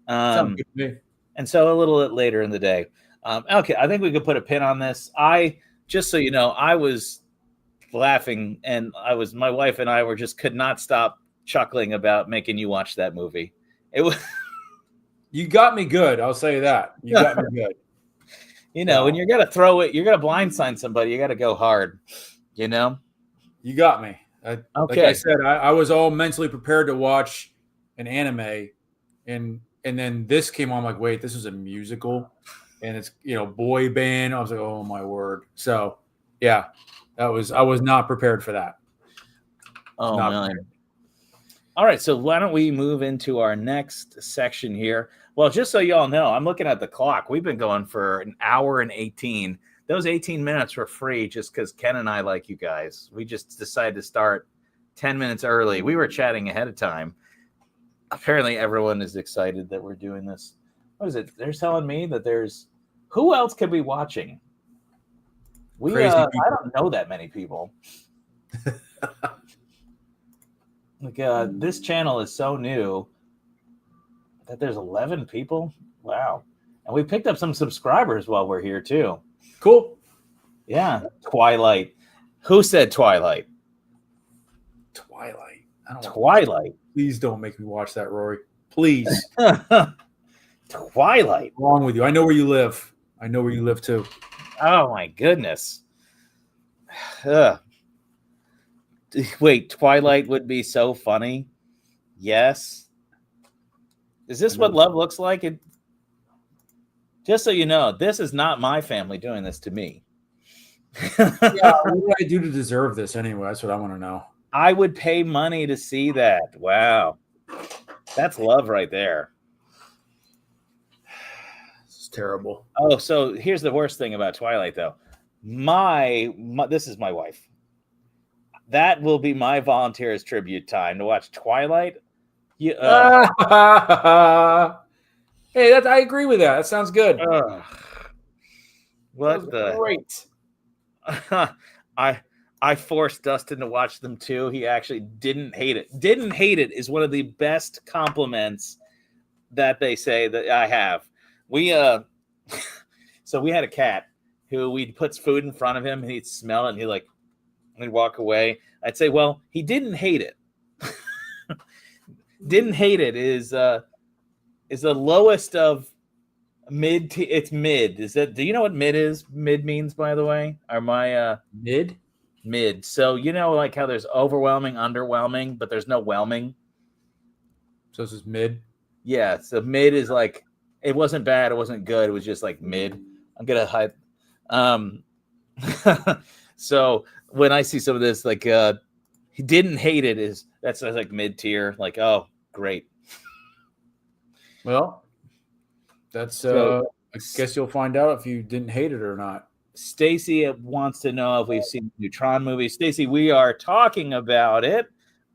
Sounds good to me. And so a little bit later in the day. Okay, I think we could put a pin on this. Just so you know, I was laughing, and my wife and I could not stop chuckling about making you watch that movie. It was. You got me good. I'll say that. You got me good. When you're gonna throw it, you're gonna blindside somebody. You got to go hard. You got me. Okay. Like I said, I was all mentally prepared to watch an anime, and then this came on. I'm like, wait, this is a musical, and it's boy band. I was like, oh my word. So yeah, I was not prepared for that. Oh man. All right, so why don't we move into our next section here? Well, just so y'all know, I'm looking at the clock. We've been going for an hour and 18. Those 18 minutes were free just because Ken and I like you guys. We just decided to start 10 minutes early. We were chatting ahead of time. Apparently, everyone is excited that we're doing this. What is it? They're telling me that who else could be watching? I don't know that many people. This channel is so new that there's 11 people. Wow. And we picked up some subscribers while we're here too. Cool. Yeah. Twilight. Who said Twilight? Twilight. Please don't make me watch that, Rory. Please. Twilight. What's wrong with you? I know where you live. I know where you live too. Oh my goodness. Wait, Twilight would be so funny. Yes. Is this what love looks like? Just so you know, this is not my family doing this to me. Yeah, what do I do to deserve this anyway? That's what I want to know. I would pay money to see that. Wow. That's love right there. It's terrible. Oh, so here's the worst thing about Twilight, though. This is my wife. That will be my volunteer's tribute time to watch Twilight. Hey, I agree with that. That sounds good. What the great. I forced Dustin to watch them too. He actually didn't hate it. Didn't hate it is one of the best compliments that they say that I have. We so we had a cat who we'd put food in front of him and he'd smell it and he'd walk away. I'd say, well, he didn't hate it. Didn't hate it is the lowest of mid. It's mid. Do you know what mid is? Mid means, by the way, are my mid. So like how there's overwhelming, underwhelming, but there's no whelming. So this is mid. Yeah. So mid is like, it wasn't bad. It wasn't good. It was just like mid. I'm going to hide. So when I see some of this, like, he didn't hate it that's like mid tier. Like, oh, great. Well, that's, I guess you'll find out if you didn't hate it or not. Stacy wants to know if we've seen the Neutron movie. Stacy, we are talking about it.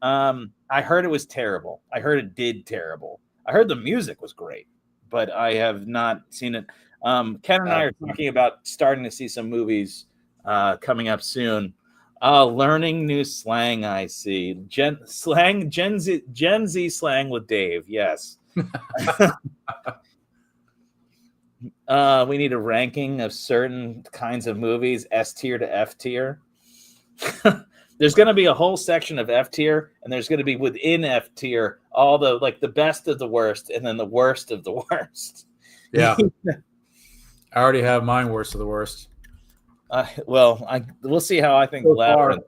I heard it was terrible. I heard it did terrible. I heard the music was great, but I have not seen it. Ken and I are talking about starting to see some movies coming up soon. Learning new slang, I see. Gen Z slang with Dave, yes. We need a ranking of certain kinds of movies, S tier to F tier. There's going to be a whole section of F tier, and there's going to be within F tier all the best of the worst, and then the worst of the worst. Yeah, I already have mine. Worst of the worst. We'll see how I think so Labyrinth.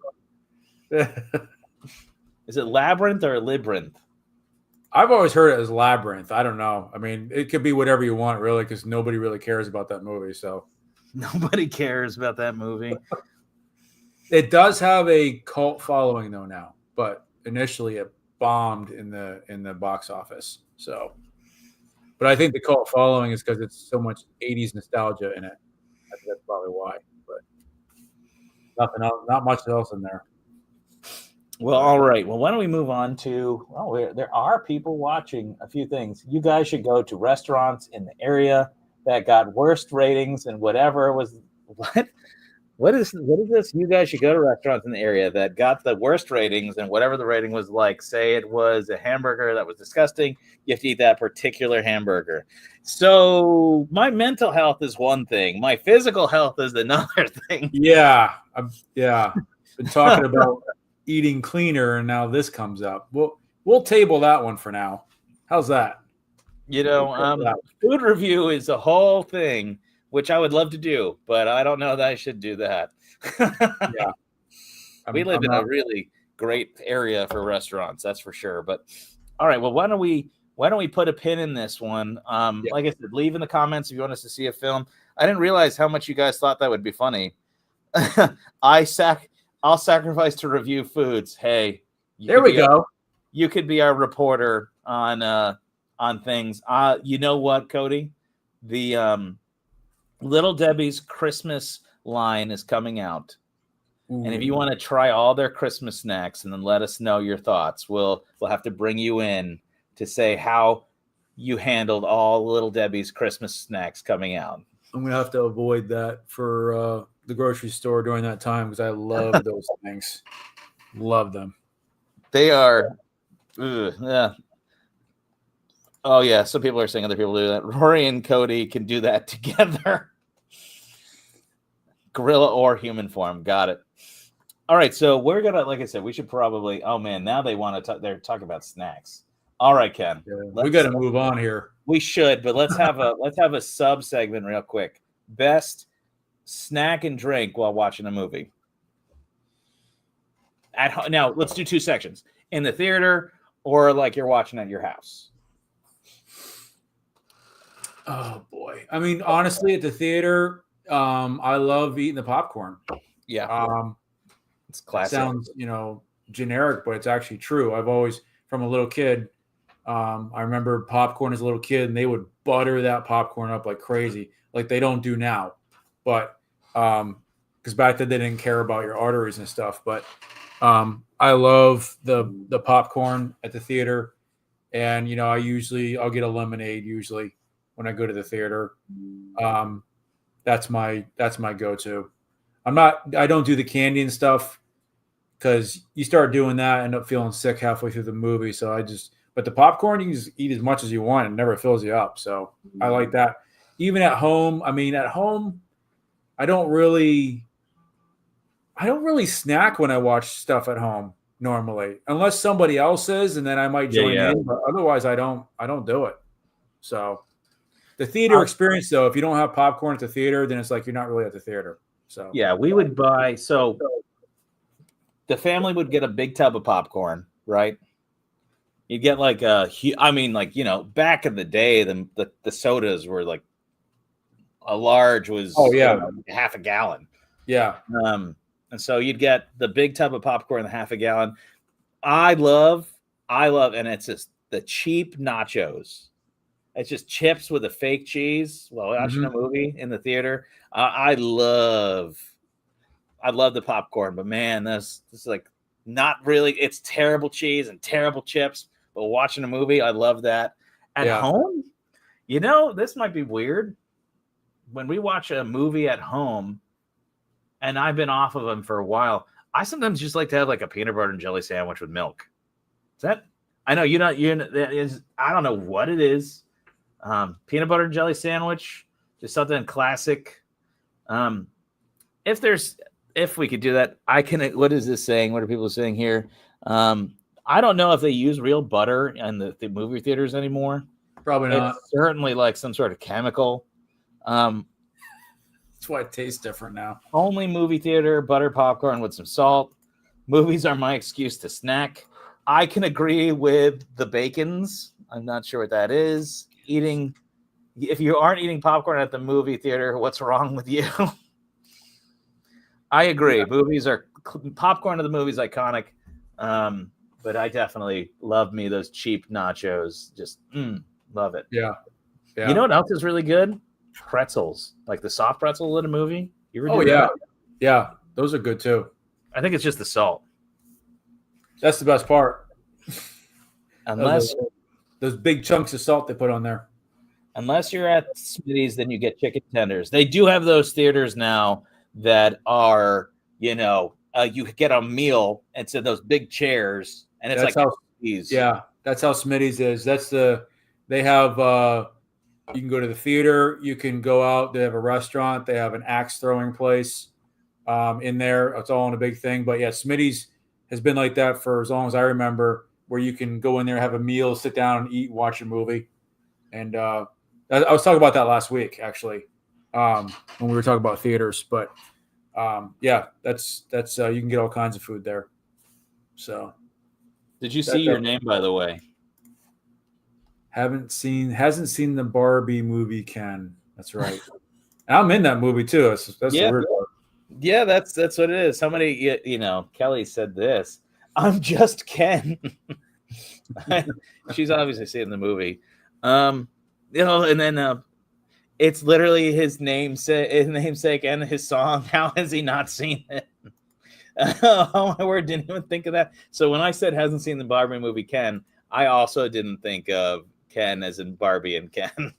Is it Labyrinth or Labyrinth? I've always heard it as Labyrinth. I don't know. I mean, it could be whatever you want, really, because nobody really cares about that movie. So nobody cares about that movie. It does have a cult following though now, but initially it bombed in the box office. So, but I think the cult following is because it's so much 80s nostalgia in it. I think that's probably why. But nothing else, not much else in there. Well, all right. Well, why don't we move on to? Well, there are people watching a few things. You guys should go to restaurants in the area that got worst ratings and whatever was what. What is this? You guys should go to restaurants in the area that got the worst ratings and whatever the rating was like. Say it was a hamburger that was disgusting. You have to eat that particular hamburger. So my mental health is one thing. My physical health is another thing. Yeah. Been talking about eating cleaner, and now this comes up. We'll table that one for now. How's that? Food review is a whole thing, which I would love to do, but I don't know that I should do that. Yeah. We live in a really great area for restaurants, that's for sure. But all right, well, why don't we put a pin in this one? Like I said, leave in the comments if you want us to see a film. I didn't realize how much you guys thought that would be funny. I'll sacrifice to review foods. Hey, there we go. You could be our reporter on things. You know what, Cody? The Little Debbie's Christmas line is coming out. Ooh. And if you want to try all their Christmas snacks and then let us know your thoughts, we'll have to bring you in to say how you handled all Little Debbie's Christmas snacks coming out. I'm going to have to avoid that for the grocery store during that time because I love those things. Love them. They are. Yeah. Oh, yeah. Some people are saying other people do that. Rory and Cody can do that together. Gorilla or human form. Got it. All right. So we're going to, like I said, we should probably, oh man, now they want to they're talking about snacks. All right, Ken. Yeah, we got to move on here. We should, but let's have a sub segment real quick. Best snack and drink while watching a movie. Now let's do two sections. In the theater or like you're watching at your house. Oh boy. I mean, honestly, at the theater, I love eating the popcorn. Yeah, Um, it's it classic. sounds, generic, but it's actually true. I've always, from a little kid, I remember popcorn as a little kid, and they would butter that popcorn up like crazy, like they don't do now. But because back then they didn't care about your arteries and stuff. But I love the popcorn at the theater, and I'll get a lemonade usually when I go to the theater. Um, that's my go-to. I don't do the candy and stuff because you start doing that, I end up feeling sick halfway through the movie. But the popcorn, you can just eat as much as you want. It never fills you up. So I like that. Even at home, at home, I don't really, snack when I watch stuff at home normally, unless somebody else is, and then I might Yeah, join yeah. in. But otherwise, I don't do it. So the theater experience, though, if you don't have popcorn at the theater, then it's like you're not really at the theater. So Yeah, we would buy. So the family would get a big tub of popcorn, right? You get like back in the day, the sodas were like a large was half a gallon. Yeah. And so you'd get the big tub of popcorn, the half a gallon. I love, and it's just the cheap nachos. It's just chips with a fake cheese while watching a movie in the theater. I love the popcorn, but man, this is like not really. It's terrible cheese and terrible chips. But watching a movie, I love that. At home, this might be weird. When we watch a movie at home, and I've been off of them for a while, I sometimes just like to have like a peanut butter and jelly sandwich with milk. Is that? I know I don't know what it is. Peanut butter and jelly sandwich, just something classic. If we could do that, I can. What is this saying? What are people saying here? I don't know if they use real butter in the movie theaters anymore. Probably not. It's certainly like some sort of chemical. That's why it tastes different now. Only movie theater, butter popcorn with some salt. Movies are my excuse to snack. I can agree with the bacons. I'm not sure what that is. If you aren't eating popcorn at the movie theater, what's wrong with you? I agree. Yeah. Popcorn to the movies iconic. But I definitely love me those cheap nachos. Just love it. Yeah. You know what else is really good? Pretzels, like the soft pretzel in a movie. You ever do that? Yeah, those are good too. I think it's just the salt. That's the best part. Unless those big chunks of salt they put on there. Unless you're at Smitty's, then you get chicken tenders. They do have those theaters now that are, you get a meal and so those big chairs, and it's that's like that's how Smitty's is. They have you can go to the theater, you can go out, they have a restaurant, they have an axe throwing place in there. It's all in a big thing. But yeah, Smitty's has been like that for as long as I remember, where you can go in there, have a meal, sit down and eat, watch a movie. And I was talking about that last week, actually, when we were talking about theaters. But that's you can get all kinds of food there. So, did you see your name, by the way? Hasn't seen the Barbie movie, Ken. That's right. I'm in that movie too. That's the weird part. Yeah, that's what it is. Somebody, Kelly said this. I'm just Ken. She's obviously seen the movie. And then it's literally his namesake and his song. How has he not seen it? Oh my word, didn't even think of that. So when I said hasn't seen the Barbie movie, Ken, I also didn't think of Ken as in Barbie and Ken.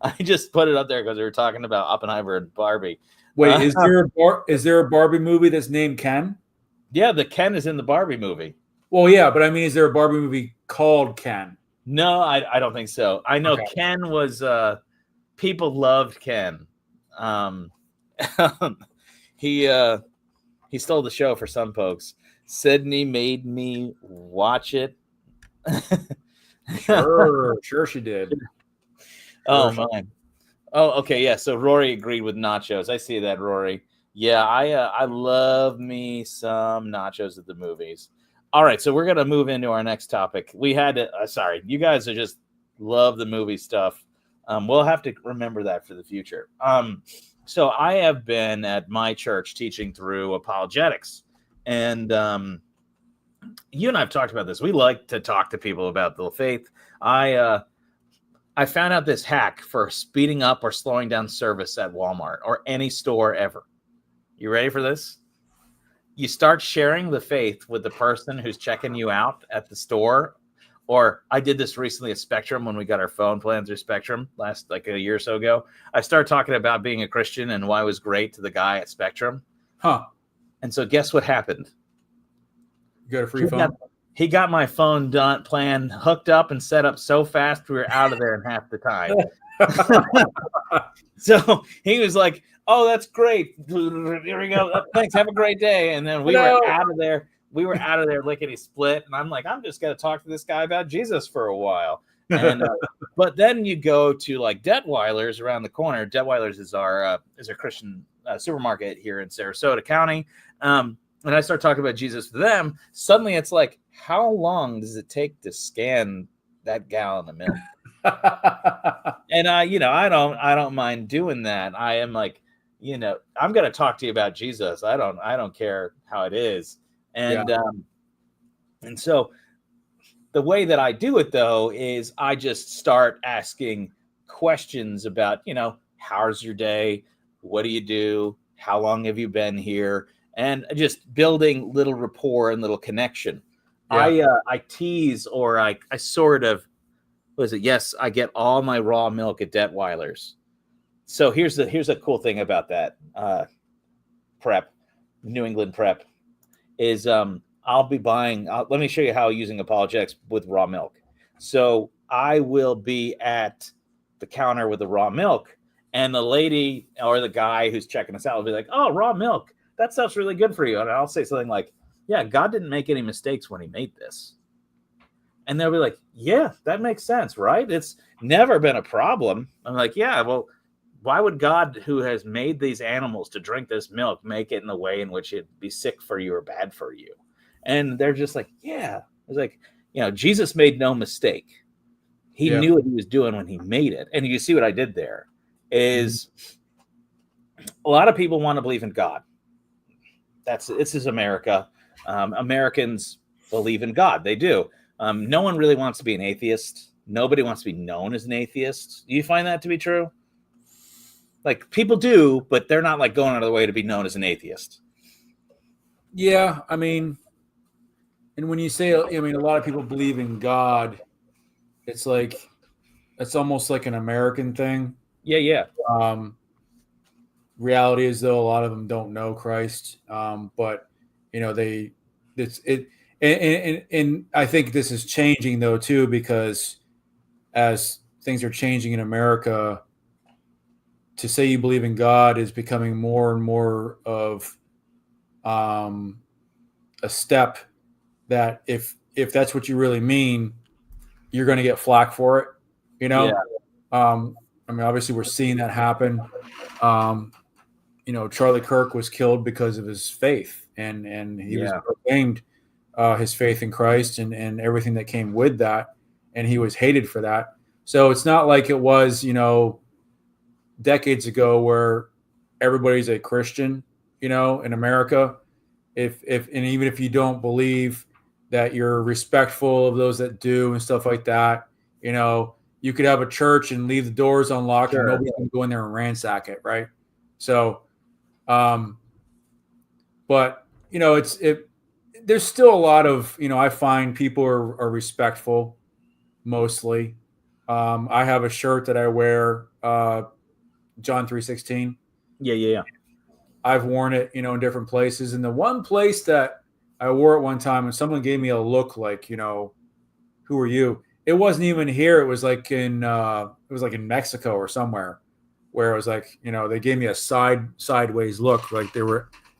I just put it up there because we were talking about Oppenheimer and Barbie. Wait, is there a Barbie movie that's named Ken? Yeah, the Ken is in the Barbie movie. Well, yeah, but I mean, is there a Barbie movie called Ken? No, I don't think so. I know Ken was people loved Ken. He stole the show for some folks. Sydney made me watch it. Sure she did. Oh my. Oh, okay, yeah. So Rory agreed with nachos. I see that, Rory. Yeah, I love me some nachos at the movies. All right, so we're gonna move into our next topic. We had to. Sorry, you guys are just love the movie stuff. We'll have to remember that for the future. So I have been at my church teaching through apologetics, and you and I have talked about this. We like to talk to people about the faith. I found out this hack for speeding up or slowing down service at Walmart or any store ever. You ready for this? You start sharing the faith with the person who's checking you out at the store. Or I did this recently at Spectrum when we got our phone plan through Spectrum last like a year or so ago. I started talking about being a Christian and why it was great to the guy at Spectrum. Huh. And so guess what happened? You got a free phone? He got my phone plan hooked up and set up so fast we were out of there in half the time. So he was like, "Oh, that's great. Here we go. Thanks. Have a great day." And then we were out of there. We were out of there lickety split. And I'm like, I'm just going to talk to this guy about Jesus for a while. And but then you go to like Detweiler's around the corner. Detweiler's is our Christian supermarket here in Sarasota County. And I start talking about Jesus to them. Suddenly it's like, how long does it take to scan that gallon of milk? And I don't mind doing that. I am like, I'm going to talk to you about Jesus. I don't care how it is. And and so the way that I do it though is I just start asking questions about, how's your day? What do you do? How long have you been here? And just building little rapport and little connection. Yeah. I tease or I sort of, yes, I get all my raw milk at Detweiler's. So here's a cool thing about that prep, New England prep, is I'll be buying. Let me show you how using apologetics with raw milk. So I will be at the counter with the raw milk, and the lady or the guy who's checking us out will be like, "Oh, raw milk. That stuff's really good for you." And I'll say something like, "Yeah, God didn't make any mistakes when he made this." And they'll be like, "Yeah, that makes sense, right? It's never been a problem." I'm like, "Yeah, well, why would God, who has made these animals to drink this milk, make it in a way in which it'd be sick for you or bad for you?" And they're just like, "Yeah." It's like, Jesus made no mistake. He knew what he was doing when he made it. And you see what I did there is a lot of people want to believe in God. This is America. Americans believe in God. They do. No one really wants to be an atheist. Nobody wants to be known as an atheist. Do you find that to be true? Like people do, but they're not like going out of the way to be known as an atheist. Yeah, I mean, and when you say, a lot of people believe in God, it's almost like an American thing. Yeah. Reality is though a lot of them don't know Christ, but and I think this is changing though too, because as things are changing in America, to say you believe in God is becoming more and more of a step that if that's what you really mean, you're going to get flack for it. Yeah. Obviously we're seeing that happen. Charlie Kirk was killed because of his faith, and he was proclaimed his faith in Christ and everything that came with that, and he was hated for that. So it's not like it was, decades ago where everybody's a Christian, in America. And even if you don't believe, that you're respectful of those that do and stuff like that, you could have a church and leave the doors unlocked and nobody can go in there and ransack it, right? So, but there's still a lot of, I find people are respectful mostly. I have a shirt that I wear, John 3:16. Yeah. I've worn it, in different places. And the one place that I wore it one time and someone gave me a look like, who are you? It wasn't even here. It was like in Mexico or somewhere, where it was like, they gave me a sideways look, like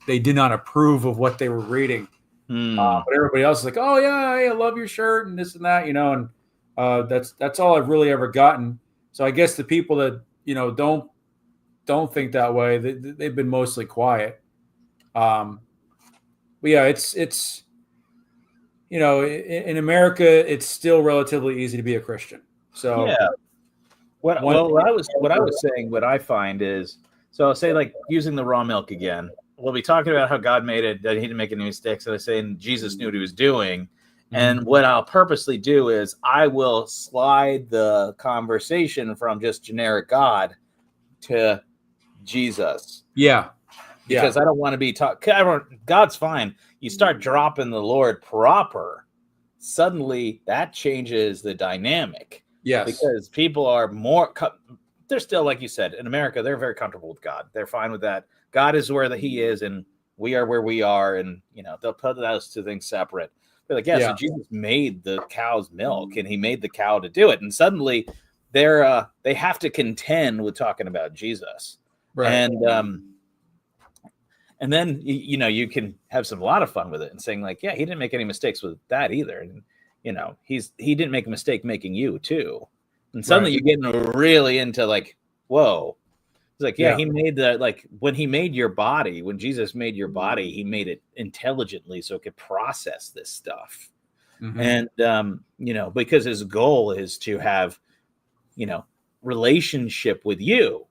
they did not approve of what they were reading. But everybody else is like, "Oh yeah, I love your shirt," and this and that, and that's all I've really ever gotten. So I guess the people that don't think that way, they've been mostly quiet. But yeah, it's in America, it's still relatively easy to be a Christian. So yeah. What I was saying, what I find is So I'll say, like, using the raw milk again. We'll be talking about how God made it, that he didn't make any mistakes. And I say, and Jesus knew what he was doing. And what I'll purposely do is I will slide the conversation from just generic God to Jesus. Yeah. Because I don't want to be taught. God's fine. You start dropping the Lord proper, suddenly that changes the dynamic. Yes. Because people are more, they're still, like you said, in America, they're very comfortable with God. They're fine with that. God is where he is, and we are where we are. And, they'll put those two things separate. They're like, so Jesus made the cow's milk, and he made the cow to do it. And suddenly they have to contend with talking about Jesus. Right. And then, you can have a lot of fun with it and saying, like, yeah, he didn't make any mistakes with that either. And, he didn't make a mistake making you too. And suddenly you're getting really into, like, whoa. It's like, he made when he made your body, when Jesus made your body, he made it intelligently so it could process this stuff. And, because his goal is to have, relationship with you.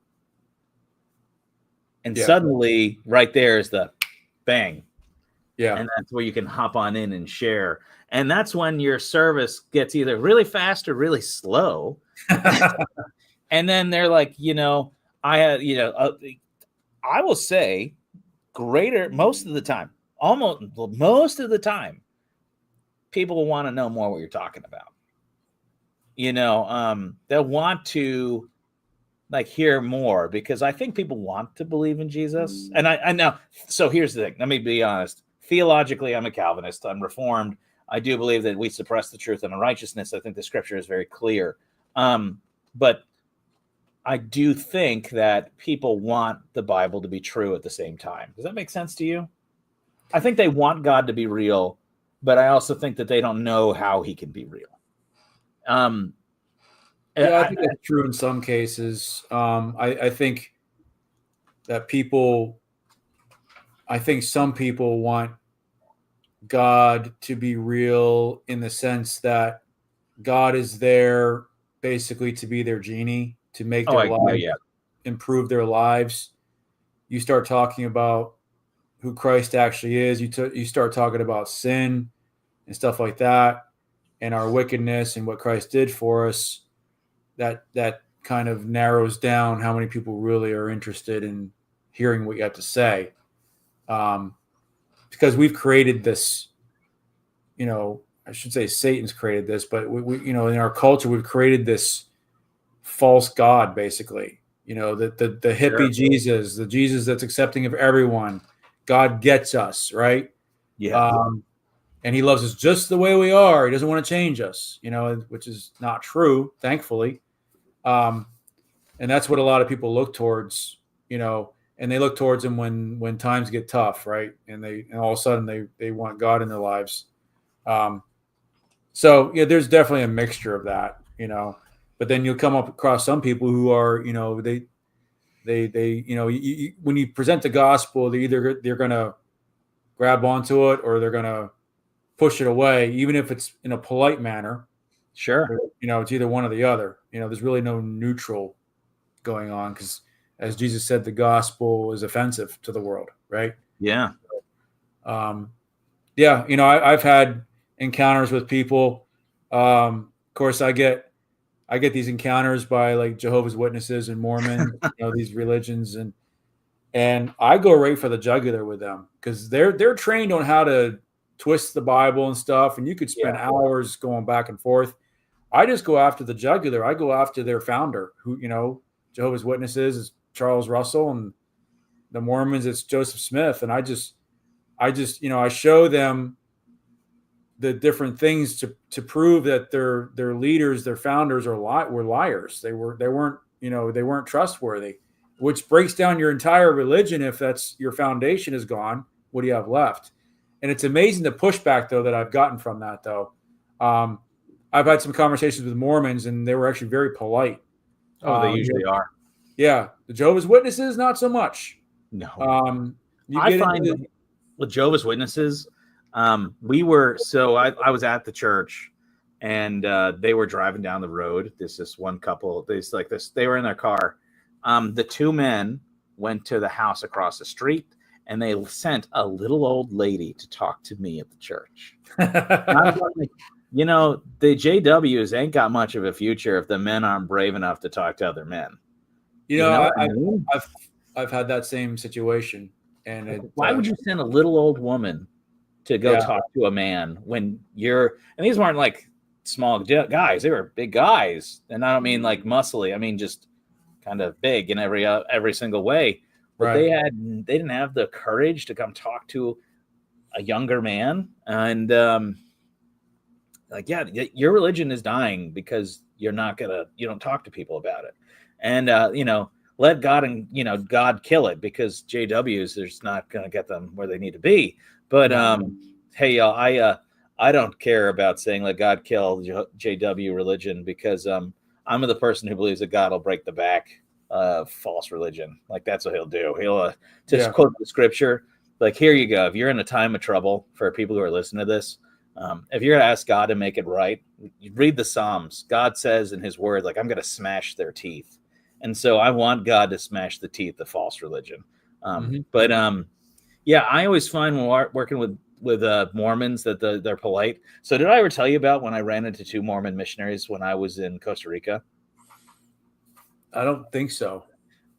And suddenly right there is the bang. Yeah. And that's where you can hop on in and share. And that's when your service gets either really fast or really slow. And then they're like, I will say most of the time, almost most of the time, people will want to know more what you're talking about. They'll want to, like, hear more, because I think people want to believe in Jesus. And I know. So here's the thing. Let me be honest. Theologically, I'm a Calvinist. I'm Reformed. I do believe that we suppress the truth and unrighteousness. I think the scripture is very clear. But I do think that people want the Bible to be true at the same time. Does that make sense to you? I think they want God to be real, but I also think that they don't know how he can be real. I think that's true in some cases. I think that some people want God to be real in the sense that God is there basically to be their genie, to make their lives, improve their lives. You start talking about who Christ actually is. You start talking about sin and stuff like that, and our wickedness and what Christ did for us. That kind of narrows down how many people really are interested in hearing what you have to say. Because we've created this, I should say Satan's created this, but we in our culture, we've created this false God, basically, the hippie Jesus, the Jesus that's accepting of everyone. God gets us, right? Yeah. And he loves us just the way we are. He doesn't want to change us, which is not true, thankfully. And that's what a lot of people look towards, and they look towards him when times get tough, right? And all of a sudden they want God in their lives. So there's definitely a mixture of that, but then you'll come up across some people who are, when you present the gospel, they're going to grab onto it or they're going to push it away, even if it's in a polite manner. Sure. It's either one or the other. There's really no neutral going on, because as Jesus said, the gospel is offensive to the world, right? Yeah. I've had encounters with people. Of course, I get these encounters by, like, Jehovah's Witnesses and Mormons, these religions, and I go right for the jugular with them, because they're trained on how to twist the Bible and stuff, and you could spend hours going back and forth. I just go after the jugular. I go after their founder, who, Jehovah's Witnesses is Charles Russell, and the Mormons, it's Joseph Smith. And I just, I show them the different things to prove that their leaders, their founders were liars. They weren't trustworthy, which breaks down your entire religion. If that's your foundation is gone, what do you have left? And it's amazing the pushback, though, that I've gotten from that, though. I've had some conversations with Mormons, and they were actually very polite. Oh, they usually are. Yeah. The Jehovah's Witnesses, not so much. No. I find with Jehovah's Witnesses, I was at the church, and they were driving down the road. This one couple, they were in their car. The two men went to the house across the street, and they sent a little old lady to talk to me at the church. I'm like, the JWs ain't got much of a future if the men aren't brave enough to talk to other men. I've had that same situation, and why would you send a little old woman to go talk to a man when and these weren't like small guys, they were big guys, and I don't mean like muscly, I mean just kind of big in every single way, but they didn't have the courage to come talk to a younger man, and your religion is dying because you don't talk to people about it, and let God and God kill it, because JWs, there's not going to get them where they need to be. But hey, y'all, I don't care about saying let God kill JW religion, because I'm the person who believes that God will break the back of false religion. Like, that's what he'll do. He'll just quote the scripture. Like, here you go. If you're in a time of trouble, for people who are listening to this, if you're going to ask God to make it right, you read the Psalms. God says in his word, like, I'm going to smash their teeth. And so I want God to smash the teeth of false religion. But I always find when working with Mormons that they're polite. So did I ever tell you about when I ran into 2 Mormon missionaries when I was in Costa Rica? I don't think so.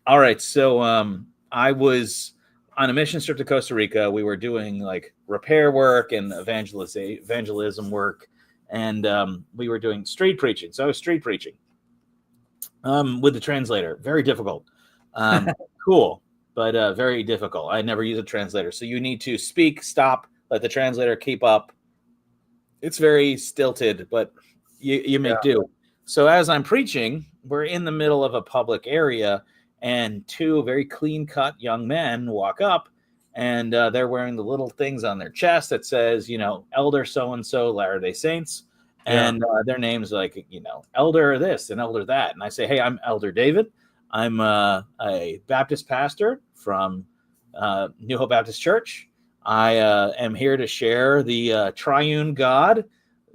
All right. So I was on a mission trip to Costa Rica. We were doing like repair work and evangelism work. And we were doing street preaching. So I was street preaching with the translator. Very difficult. Cool, but very difficult. I never use a translator. So you need to speak, stop, let the translator keep up. It's very stilted, but you make do. So as I'm preaching, we're in the middle of a public area, and 2 very clean-cut young men walk up, and they're wearing the little things on their chest that says, Elder so-and-so, Latter-day Saints, and their names like, Elder this and Elder that. And I say, hey, I'm Elder David. I'm a Baptist pastor from New Hope Baptist Church. I am here to share the triune God,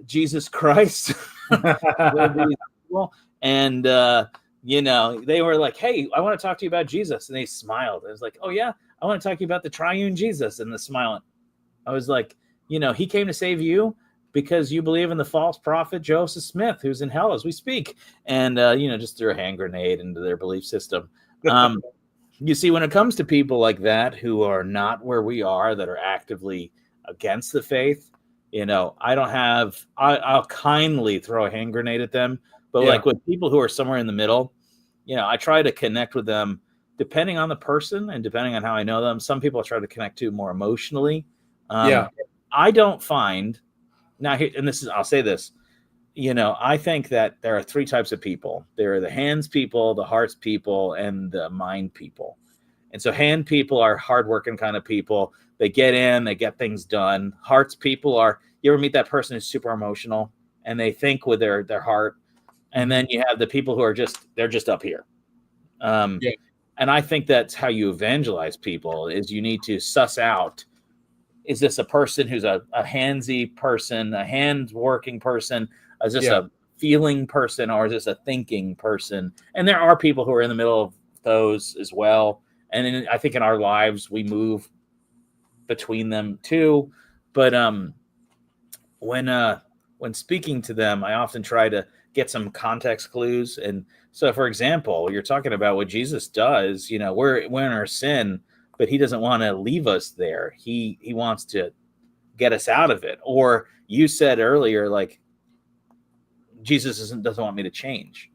Jesus Christ. And they were like, hey, I want to talk to you about Jesus. And they smiled. I was like, oh yeah, I want to talk to you about the triune Jesus. And the smiling. I was like, he came to save you because you believe in the false prophet Joseph Smith, who's in hell as we speak. And just threw a hand grenade into their belief system. You see, when it comes to people like that who are not where we are, that are actively against the faith, I'll kindly throw a hand grenade at them. But like with people who are somewhere in the middle, I try to connect with them depending on the person and depending on how I know them. Some people I try to connect to more emotionally. I don't find now here, and I'll say this, I think that there are 3 types of people. There are the hands people, the hearts people, and the mind people. And so hand people are hardworking kind of people. They get in, they get things done. Hearts people are, you ever meet that person who's super emotional and they think with their heart? And then you have the people who are they're just up here. And I think that's how you evangelize people, is you need to suss out, is this a person who's a handsy person, a hand-working person? Is this a feeling person, or is this a thinking person? And there are people who are in the middle of those as well. And I think in our lives, we move between them too. But when speaking to them, I often try to get some context clues. And so, for example, you're talking about what Jesus does. We're in our sin, but he doesn't want to leave us there. He wants to get us out of it. Or you said earlier, like, Jesus doesn't want me to change,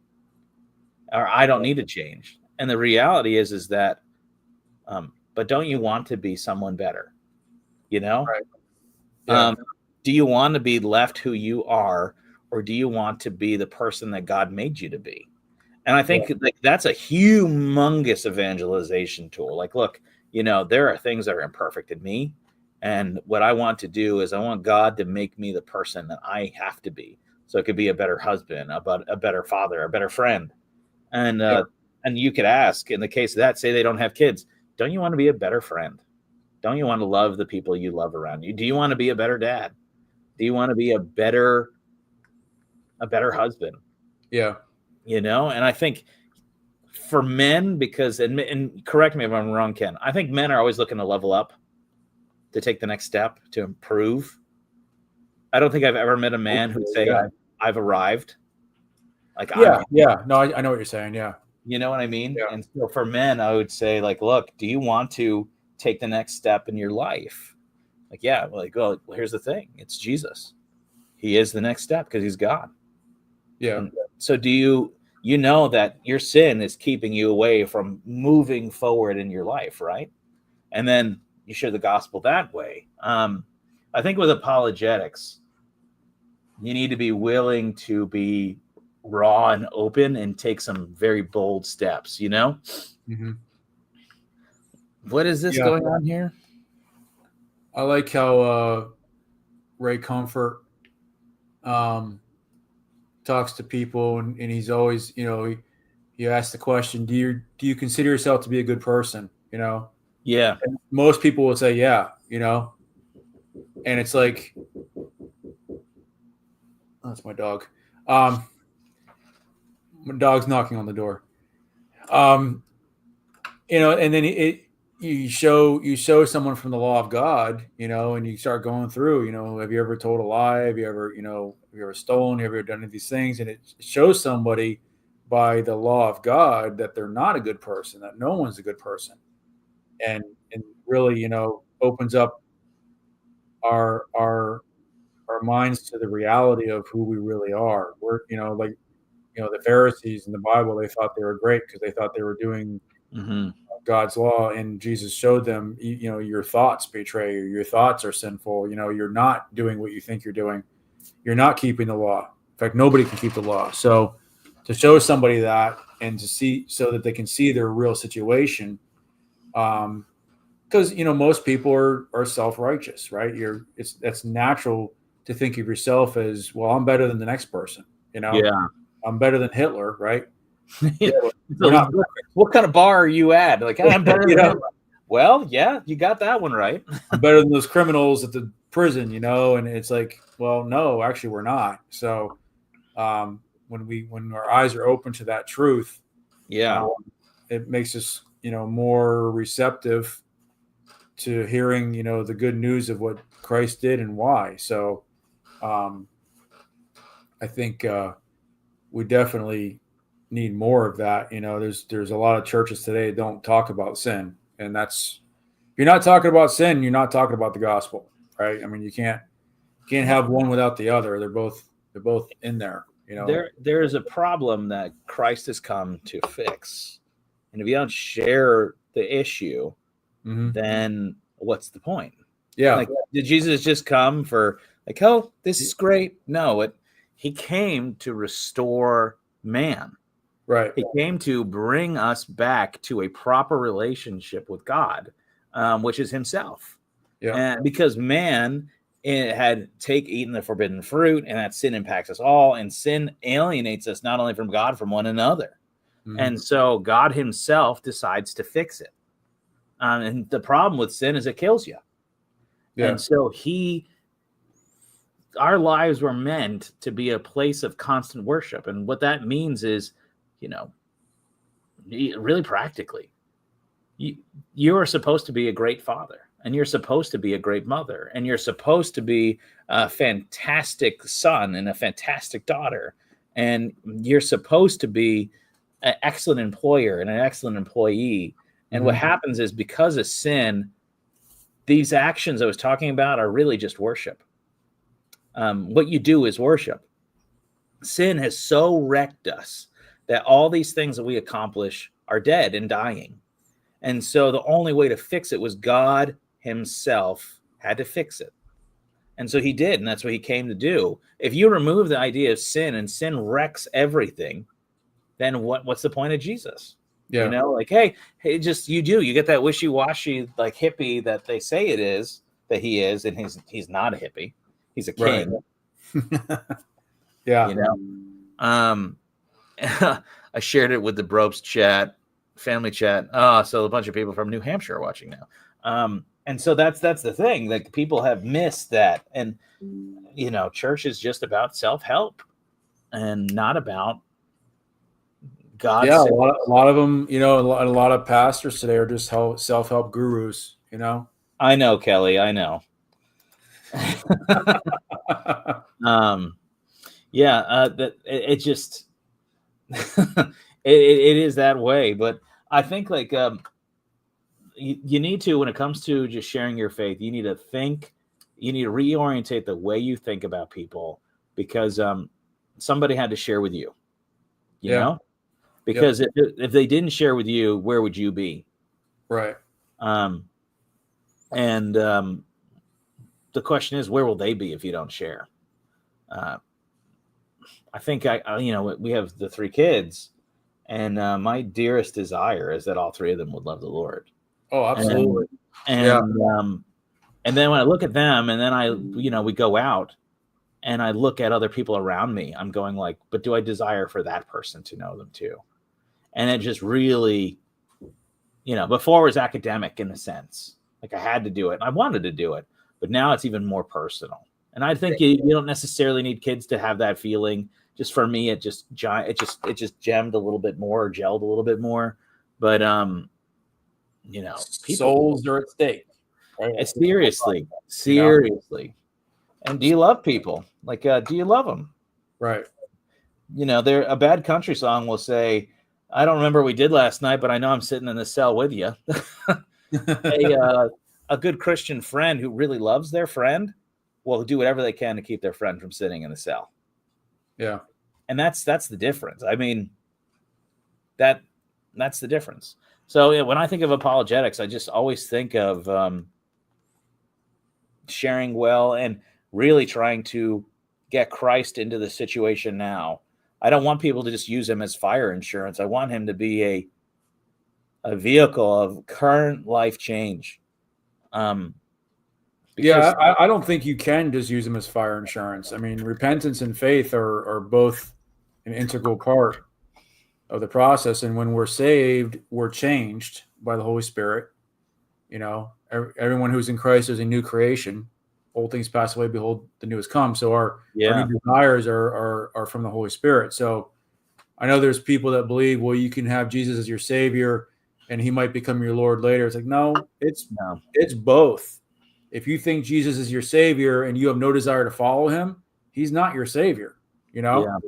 or I don't need to change. And the reality is that, but don't you want to be someone better? Right. Yeah. Do you want to be left who you are, or do you want to be the person that God made you to be? And I think that's a humongous evangelization tool. Like, look, there are things that are imperfect in me. And what I want to do is I want God to make me the person that I have to be. So it could be a better husband, a better father, a better friend. And you could ask, in the case of that, say they don't have kids, don't you want to be a better friend? Don't you want to love the people you love around you? Do you want to be a better dad? Do you want to be a better husband? Yeah. And I think for men, because and correct me if I'm wrong, Ken, I think men are always looking to level up, to take the next step, to improve. I don't think I've ever met a man who'd say, I've arrived. Like, Yeah. No, I know what you're saying. Yeah. you know what I mean? Yeah. And so for men, I would say, like, look, do you want to take the next step in your life? Like, yeah, like, well, here's the thing. It's Jesus. He is the next step because he's God. Yeah. And so do you know that your sin is keeping you away from moving forward in your life, right? And then you share the gospel that way. I think with apologetics, you need to be willing to be raw and open and take some very bold steps, you know? Mm-hmm. What is this going on here? I like how Ray Comfort talks to people, and he's always, he asks the question, do you consider yourself to be a good person? Yeah. And most people will say, yeah, and it's like, oh, that's my dog. My dog's knocking on the door. And then you show someone from the law of God, and you start going through, have you ever told a lie? Have you ever stolen? Have you ever done any of these things? And it shows somebody by the law of God that they're not a good person, that no one's a good person. And really, opens up our minds to the reality of who we really are. We're, the Pharisees in the Bible, they thought they were great because they thought they were doing God's law, and Jesus showed them, your thoughts betray you, your thoughts are sinful, you're not doing what you think you're doing, you're not keeping the law. In fact, nobody can keep the law. So to show somebody that, and to see, so that they can see their real situation, because most people are self-righteous, right? That's natural to think of yourself as, well, I'm better than the next person, I'm better than Hitler, right? Yeah, what kind of bar are you at? Like, I'm better than him. Well, yeah, you got that one right. I'm better than those criminals at the prison, and it's like, well, no, actually we're not. So when our eyes are open to that truth, it makes us, more receptive to hearing, the good news of what Christ did and why. So I think we definitely need more of that. There's a lot of churches today that don't talk about sin, and that's, if you're not talking about sin, you're not talking about the gospel, right? I mean, you can't have one without the other. They're both in there. There is a problem that Christ has come to fix, and if you don't share the issue, then what's the point? Yeah. Like, did Jesus just come for, like, oh, this is great? No, he came to restore man. Right. He came to bring us back to a proper relationship with God, which is himself. Yeah. And because man had eaten the forbidden fruit, and that sin impacts us all, and sin alienates us not only from God, from one another. And so God himself decides to fix it. And the problem with sin is it kills you. Yeah. And so our lives were meant to be a place of constant worship. And what that means is, really practically, you are supposed to be a great father, and you're supposed to be a great mother, and you're supposed to be a fantastic son and a fantastic daughter, and you're supposed to be an excellent employer and an excellent employee. And what happens is, because of sin, these actions I was talking about are really just worship. What you do is worship. Sin has so wrecked us that all these things that we accomplish are dead and dying. And so the only way to fix it was God himself had to fix it. And so he did, and that's what he came to do. If you remove the idea of sin, and sin wrecks everything, then what's the point of Jesus? Yeah. Hey, you get that wishy-washy, like, hippie that they say it is, that he is, and he's not a hippie. He's a king. Right. Yeah. I shared it with the Bropes chat, family chat. So a bunch of people from New Hampshire are watching now. And so that's the thing. Like, people have missed that. And, church is just about self-help and not about God Yeah, save. a lot of them, a lot of pastors today are just self-help gurus, I know, Kelly. I know. Yeah, that it just it is that way. But I think like you need to, when it comes to just sharing your faith, you need to reorientate the way you think about people, because somebody had to share with you, you Yeah. know, Yep. because if they didn't share with you, where would you be? Right. Um, and the question is, where will they be if you don't share? Uh, I think we have the three kids, and my dearest desire is that all three of them would love the Lord. Oh, absolutely. And Yeah. and then when I look at them, and then we go out, and I look at other people around me, I'm going like, but do I desire for that person to know them too? And it just really, before it was academic in a sense, like I had to do it, and I wanted to do it, but now it's even more personal. And I think you don't necessarily need kids to have that feeling. Just for me, it just gemmed a little bit more, or gelled a little bit more. But people, Souls are at stake. Right? seriously. And do you love people? Like, do you love them? Right. There, a bad country song will say, "I don't remember what we did last night, but I know I'm sitting in the cell with you." A good Christian friend who really loves their friend will do whatever they can to keep their friend from sitting in the cell. Yeah. And that's the difference. I mean, that's the difference. So when I think of apologetics, I just always think of sharing well and really trying to get Christ into the situation now. I don't want people to just use him as fire insurance. I want him to be a vehicle of current life change. Yeah, I don't think you can just use them as fire insurance. I mean, repentance and faith are both an integral part of the process. And when we're saved, we're changed by the Holy Spirit. Everyone who's in Christ is a new creation. Old things pass away, behold, the new has come. So our new desires are from the Holy Spirit. So I know there's people that believe, well, you can have Jesus as your Savior and he might become your Lord later. It's like, no, it's both. If you think Jesus is your Savior and you have no desire to follow him, he's not your Savior. You're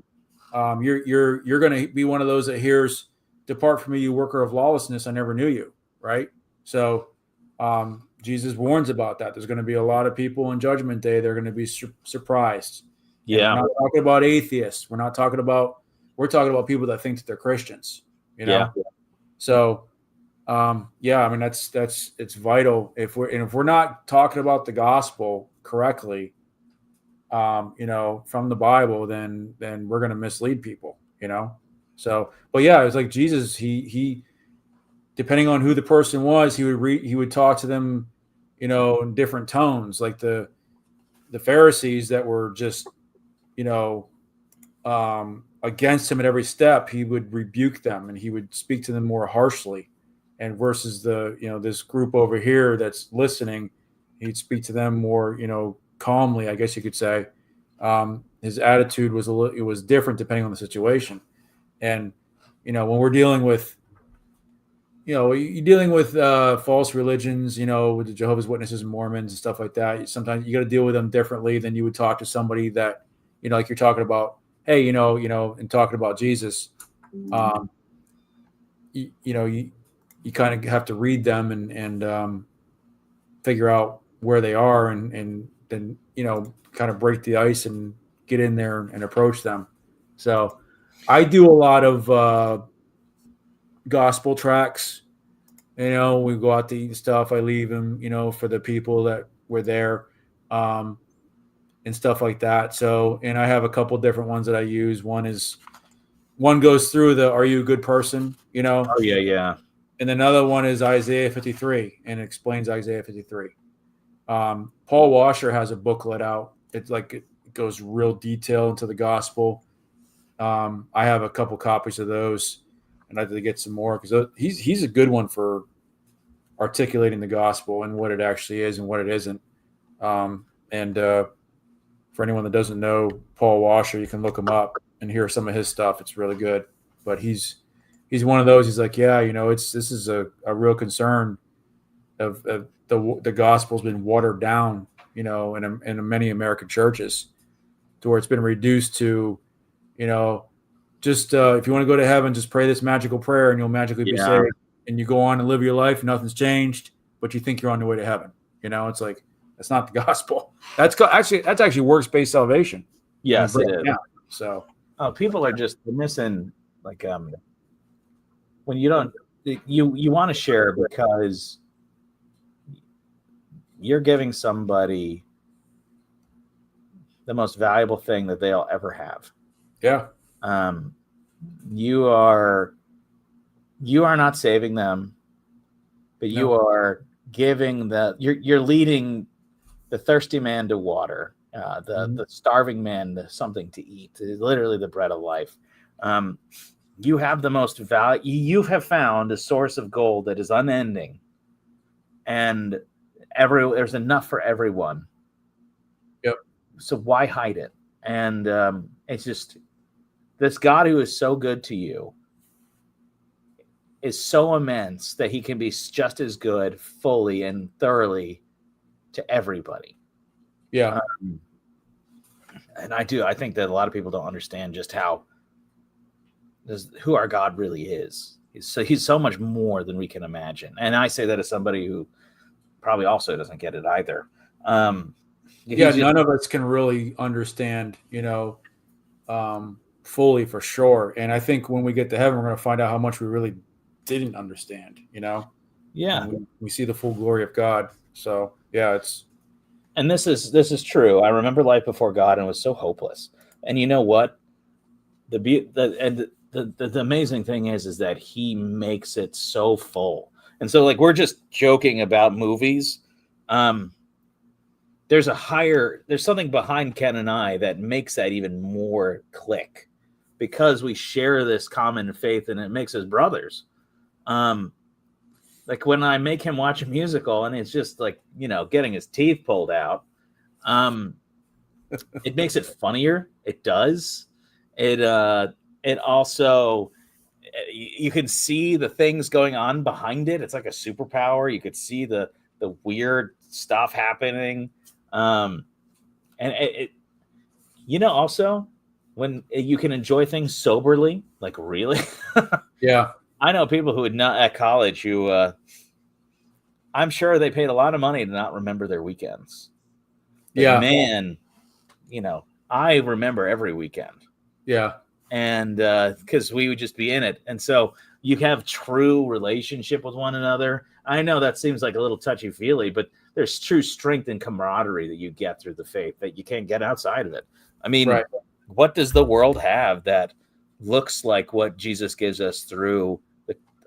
going to be one of those that hears, "Depart from me, you worker of lawlessness. I never knew you." Right? So Jesus warns about that. There's going to be a lot of people in Judgment Day. They're going to be surprised. Yeah. And we're not talking about atheists. We're talking about people that think that they're Christians. So I mean, it's vital if we're not talking about the gospel correctly, from the Bible, then we're going to mislead people, So, but yeah, it's like Jesus, he depending on who the person was, he would talk to them, in different tones, like the Pharisees that were just, against him at every step, he would rebuke them and he would speak to them more harshly. And versus this group over here that's listening, he'd speak to them more, calmly, I guess you could say. His attitude was different depending on the situation. And, when we're dealing with, you're dealing with false religions, with the Jehovah's Witnesses and Mormons and stuff like that. Sometimes you got to deal with them differently than you would talk to somebody that, like you're talking about, hey, and talking about Jesus, you kind of have to read them and figure out where they are and then, kind of break the ice and get in there and approach them. So I do a lot of gospel tracks. We go out to eat and stuff. I leave them, for the people that were there, and stuff like that. So, and I have a couple different ones that I use. One goes through the "Are you a good person?" Oh yeah. And another one is Isaiah 53 and it explains Isaiah 53. Paul Washer has a booklet out. It's like it goes real detail into the gospel. I have a couple copies of those, and I'd like to get some more because he's a good one for articulating the gospel and what it actually is and what it isn't. And for anyone that doesn't know Paul Washer, you can look him up and hear some of his stuff. It's really good. But he's he's one of those. He's like, yeah, this is a real concern of the gospel's been watered down, in many American churches, to where it's been reduced to, just if you want to go to heaven, just pray this magical prayer and you'll magically be saved. And you go on and live your life, nothing's changed, but you think you're on the way to heaven. It's like, that's not the gospel. That's actually works-based salvation. Yes, it is. So, people are just missing, like, when you don't, you want to share because you're giving somebody the most valuable thing that they'll ever have. Yeah. You are not saving them, but you are giving you're leading the thirsty man to water, the starving man to something to eat, literally the bread of life. You have the most value. You have found a source of gold that is unending, and there's enough for everyone. Yep. So why hide it? And it's just this God who is so good to you is so immense that he can be just as good fully and thoroughly to everybody. Yeah. And I think that a lot of people don't understand just who our God really is. He's so much more than we can imagine. And I say that as somebody who probably also doesn't get it either. None of us can really understand, fully for sure. And I think when we get to heaven, we're going to find out how much we really didn't understand, Yeah. We see the full glory of God. So yeah, and this is true. I remember life before God, and it was so hopeless. And you know what? The amazing thing is that he makes it so full. And so, like, we're just joking about movies. There's something behind Ken and I that makes that even more click, because we share this common faith and it makes us brothers. Like when I make him watch a musical and it's just like, getting his teeth pulled out, it makes it funnier. It does. It also, you can see the things going on behind it. It's like a superpower. You could see the weird stuff happening. And also when you can enjoy things soberly, like really. Yeah. I know people who would not at college who, I'm sure they paid a lot of money to not remember their weekends. But yeah, man, I remember every weekend. Yeah. And because we would just be in it. And so you have true relationship with one another. I know that seems like a little touchy-feely, but there's true strength and camaraderie that you get through the faith that you can't get outside of it. I mean, right. What does the world have that looks like what Jesus gives us through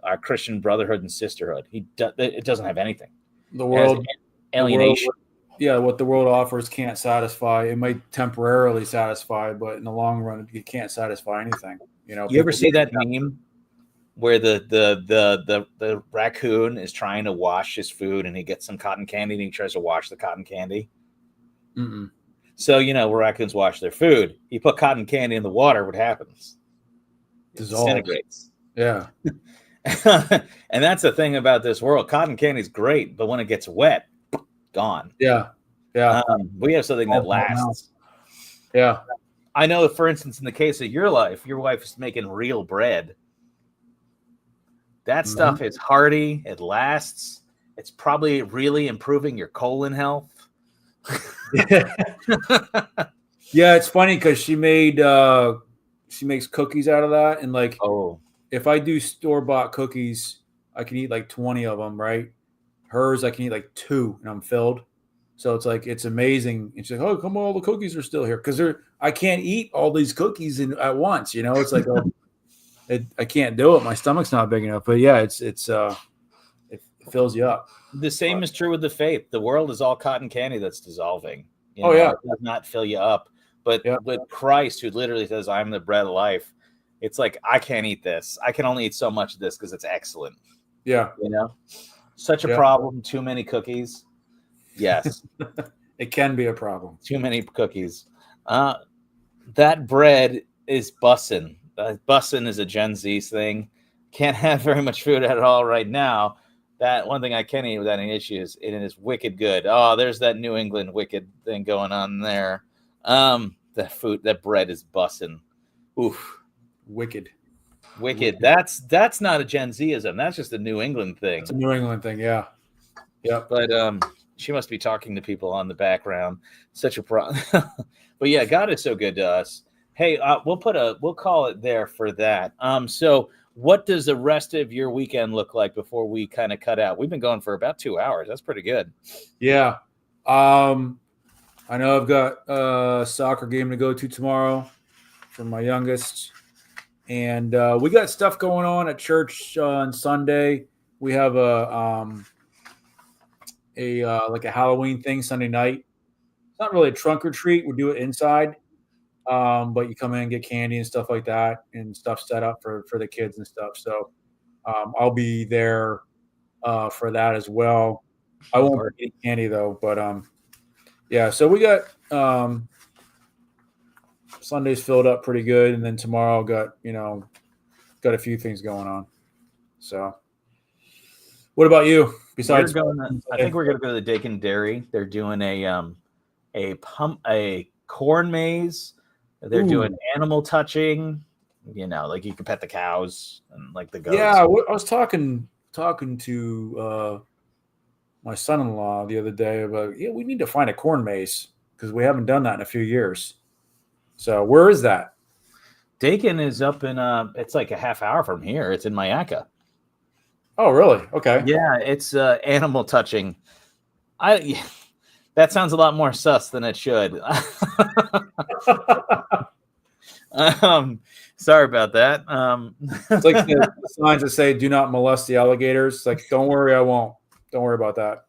our Christian brotherhood and sisterhood? It doesn't have anything. The world, alienation. What the world offers can't satisfy. It might temporarily satisfy, but in the long run, it can't satisfy anything. You ever see that meme where the raccoon is trying to wash his food and he gets some cotton candy and he tries to wash the cotton candy? Mm-mm. So, where raccoons wash their food, you put cotton candy in the water, what happens? It disintegrates. Yeah. And that's the thing about this world. Cotton candy is great, but when it gets wet, gone. Yeah. Yeah. We have something that lasts. Yeah. I know, for instance, in the case of your wife is making real bread. That stuff is hearty. It lasts. It's probably really improving your colon health. Yeah, it's funny because she makes cookies out of that, and like, if I do store-bought cookies, I can eat like 20 of them, right? Hers, I can eat like 2, and I'm filled. So it's like, it's amazing. And she's like, "Oh, come on, all the cookies are still here," because I can't eat all these cookies at once. It's like, I can't do it. My stomach's not big enough. But yeah, it fills you up. The same is true with the faith. The world is all cotton candy that's dissolving. It does not fill you up. But with Christ, who literally says, "I'm the bread of life," it's like, I can't eat this. I can only eat so much of this because it's excellent. Yeah. Such a problem. Too many cookies. Yes. It can be a problem. Too many cookies. That bread is bussin'. Bussin' is a Gen Z thing. can't have very much food at all right now. That one thing I can eat without any issues, and it is wicked good. Oh, there's that New England wicked thing going on there. That bread is bussin'. Oof, Wicked. That's not a Gen Zism. That's just a New England thing. It's a New England thing, yeah. Yep. But she must be talking to people on the background. Such a problem. But yeah, God is so good to us. Hey, we'll call it there for that. So what does the rest of your weekend look like before we kind of cut out? We've been going for about 2 hours. That's pretty good. Yeah. I know I've got a soccer game to go to tomorrow for my youngest. And we got stuff going on at church on Sunday. We have a Halloween thing Sunday night. It's not really a trunk or treat. We do it inside. But you come in and get candy and stuff like that and stuff set up for the kids and stuff. So I'll be there for that as well. I won't eat candy though, but yeah, so we got Sunday's filled up pretty good, and then tomorrow got a few things going on. So what about you? Besides I think we're gonna go to the Dakin Dairy. They're doing a corn maze. They're doing animal touching, like you can pet the cows and like the goats. Yeah, I was talking to my son-in-law the other day about, we need to find a corn maze because we haven't done that in a few years. So where is that? Dakin is up in it's like a half hour from here. It's in Mayaca. Oh, really? Okay. Yeah, it's animal touching. That sounds a lot more sus than it should. Sorry about that. It's like the signs that say "Do not molest the alligators." It's like, don't worry, I won't. Don't worry about that.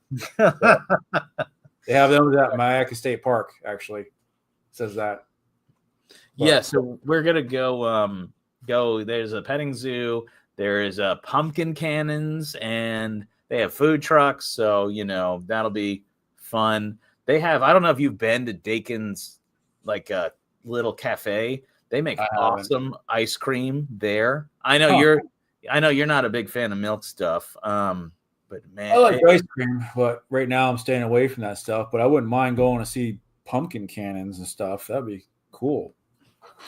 They have them at Mayaca State Park. Actually, it says that. But, yeah, so we're gonna go. There's a petting zoo. There is pumpkin cannons, and they have food trucks. So that'll be fun. They have. I don't know if you've been to Dakin's, like a little cafe. They make awesome ice cream there. I know you're not a big fan of milk stuff. But man, I like ice cream, but right now I'm staying away from that stuff. But I wouldn't mind going to see pumpkin cannons and stuff. That'd be cool.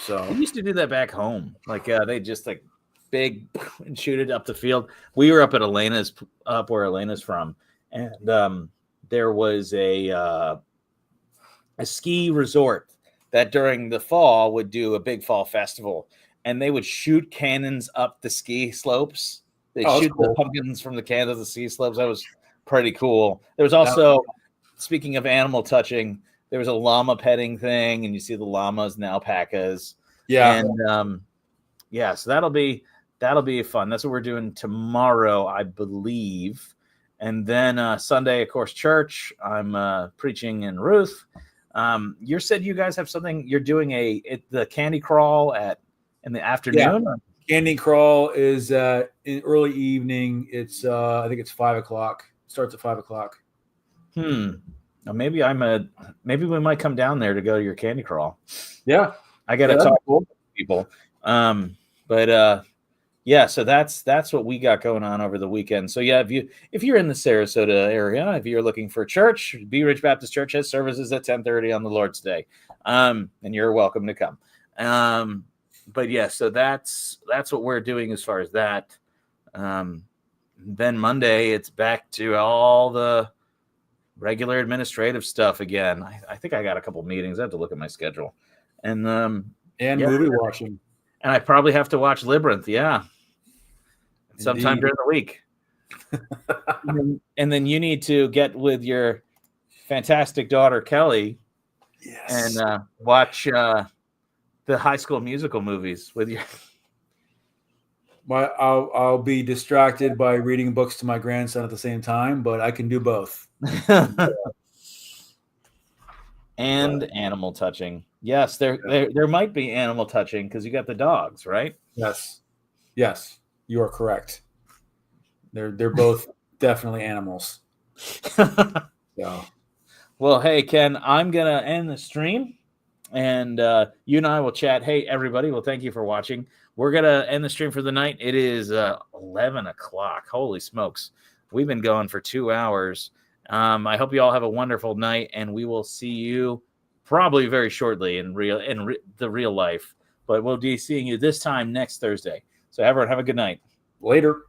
So we used to do that back home. Like they just like big and shoot it up the field. We were up at up where Elena's from, and there was a ski resort that during the fall would do a big fall festival, and they would shoot cannons up the ski slopes. They shoot the pumpkins from the cannons of the ski slopes. That was pretty cool. There was also, speaking of animal touching, there was a llama petting thing, and you see the llamas and the alpacas. Yeah. And so that'll be fun. That's what we're doing tomorrow, I believe. And then Sunday, of course, church. I'm preaching in Ruth. You said you guys have something. You're doing the candy crawl in the afternoon. Yeah. Candy crawl is in early evening. It's I think it's 5:00. Starts at 5:00. Well, maybe we might come down there to go to your candy crawl. Yeah, I got to talk to people. So that's what we got going on over the weekend. So yeah, if you're in the Sarasota area, if you're looking for church, Bee Ridge Baptist Church has services at 10:30 on the Lord's Day, and you're welcome to come. But yeah, so that's what we're doing as far as that. Then Monday, it's back to all the regular administrative stuff again. I think I got a couple meetings. I have to look at my schedule, and movie watching. And I probably have to watch Labyrinth, sometime during the week. and then you need to get with your fantastic daughter Kelly, and watch the High School Musical movies with you. I'll be distracted by reading books to my grandson at the same time, but I can do both. And animal touching. Yes, there might be animal touching because you got the dogs, right? Yes, you are correct. They're both definitely animals. So. Well, hey Ken, I'm gonna end the stream, and you and I will chat. Hey everybody, well thank you for watching. we're gonna end the stream for the night. It is 11 o'clock. Holy smokes, we've been going for 2 hours. I hope you all have a wonderful night, and we will see you probably very shortly in the real life. But we'll be seeing you this time next Thursday. So everyone, have a good night. Later.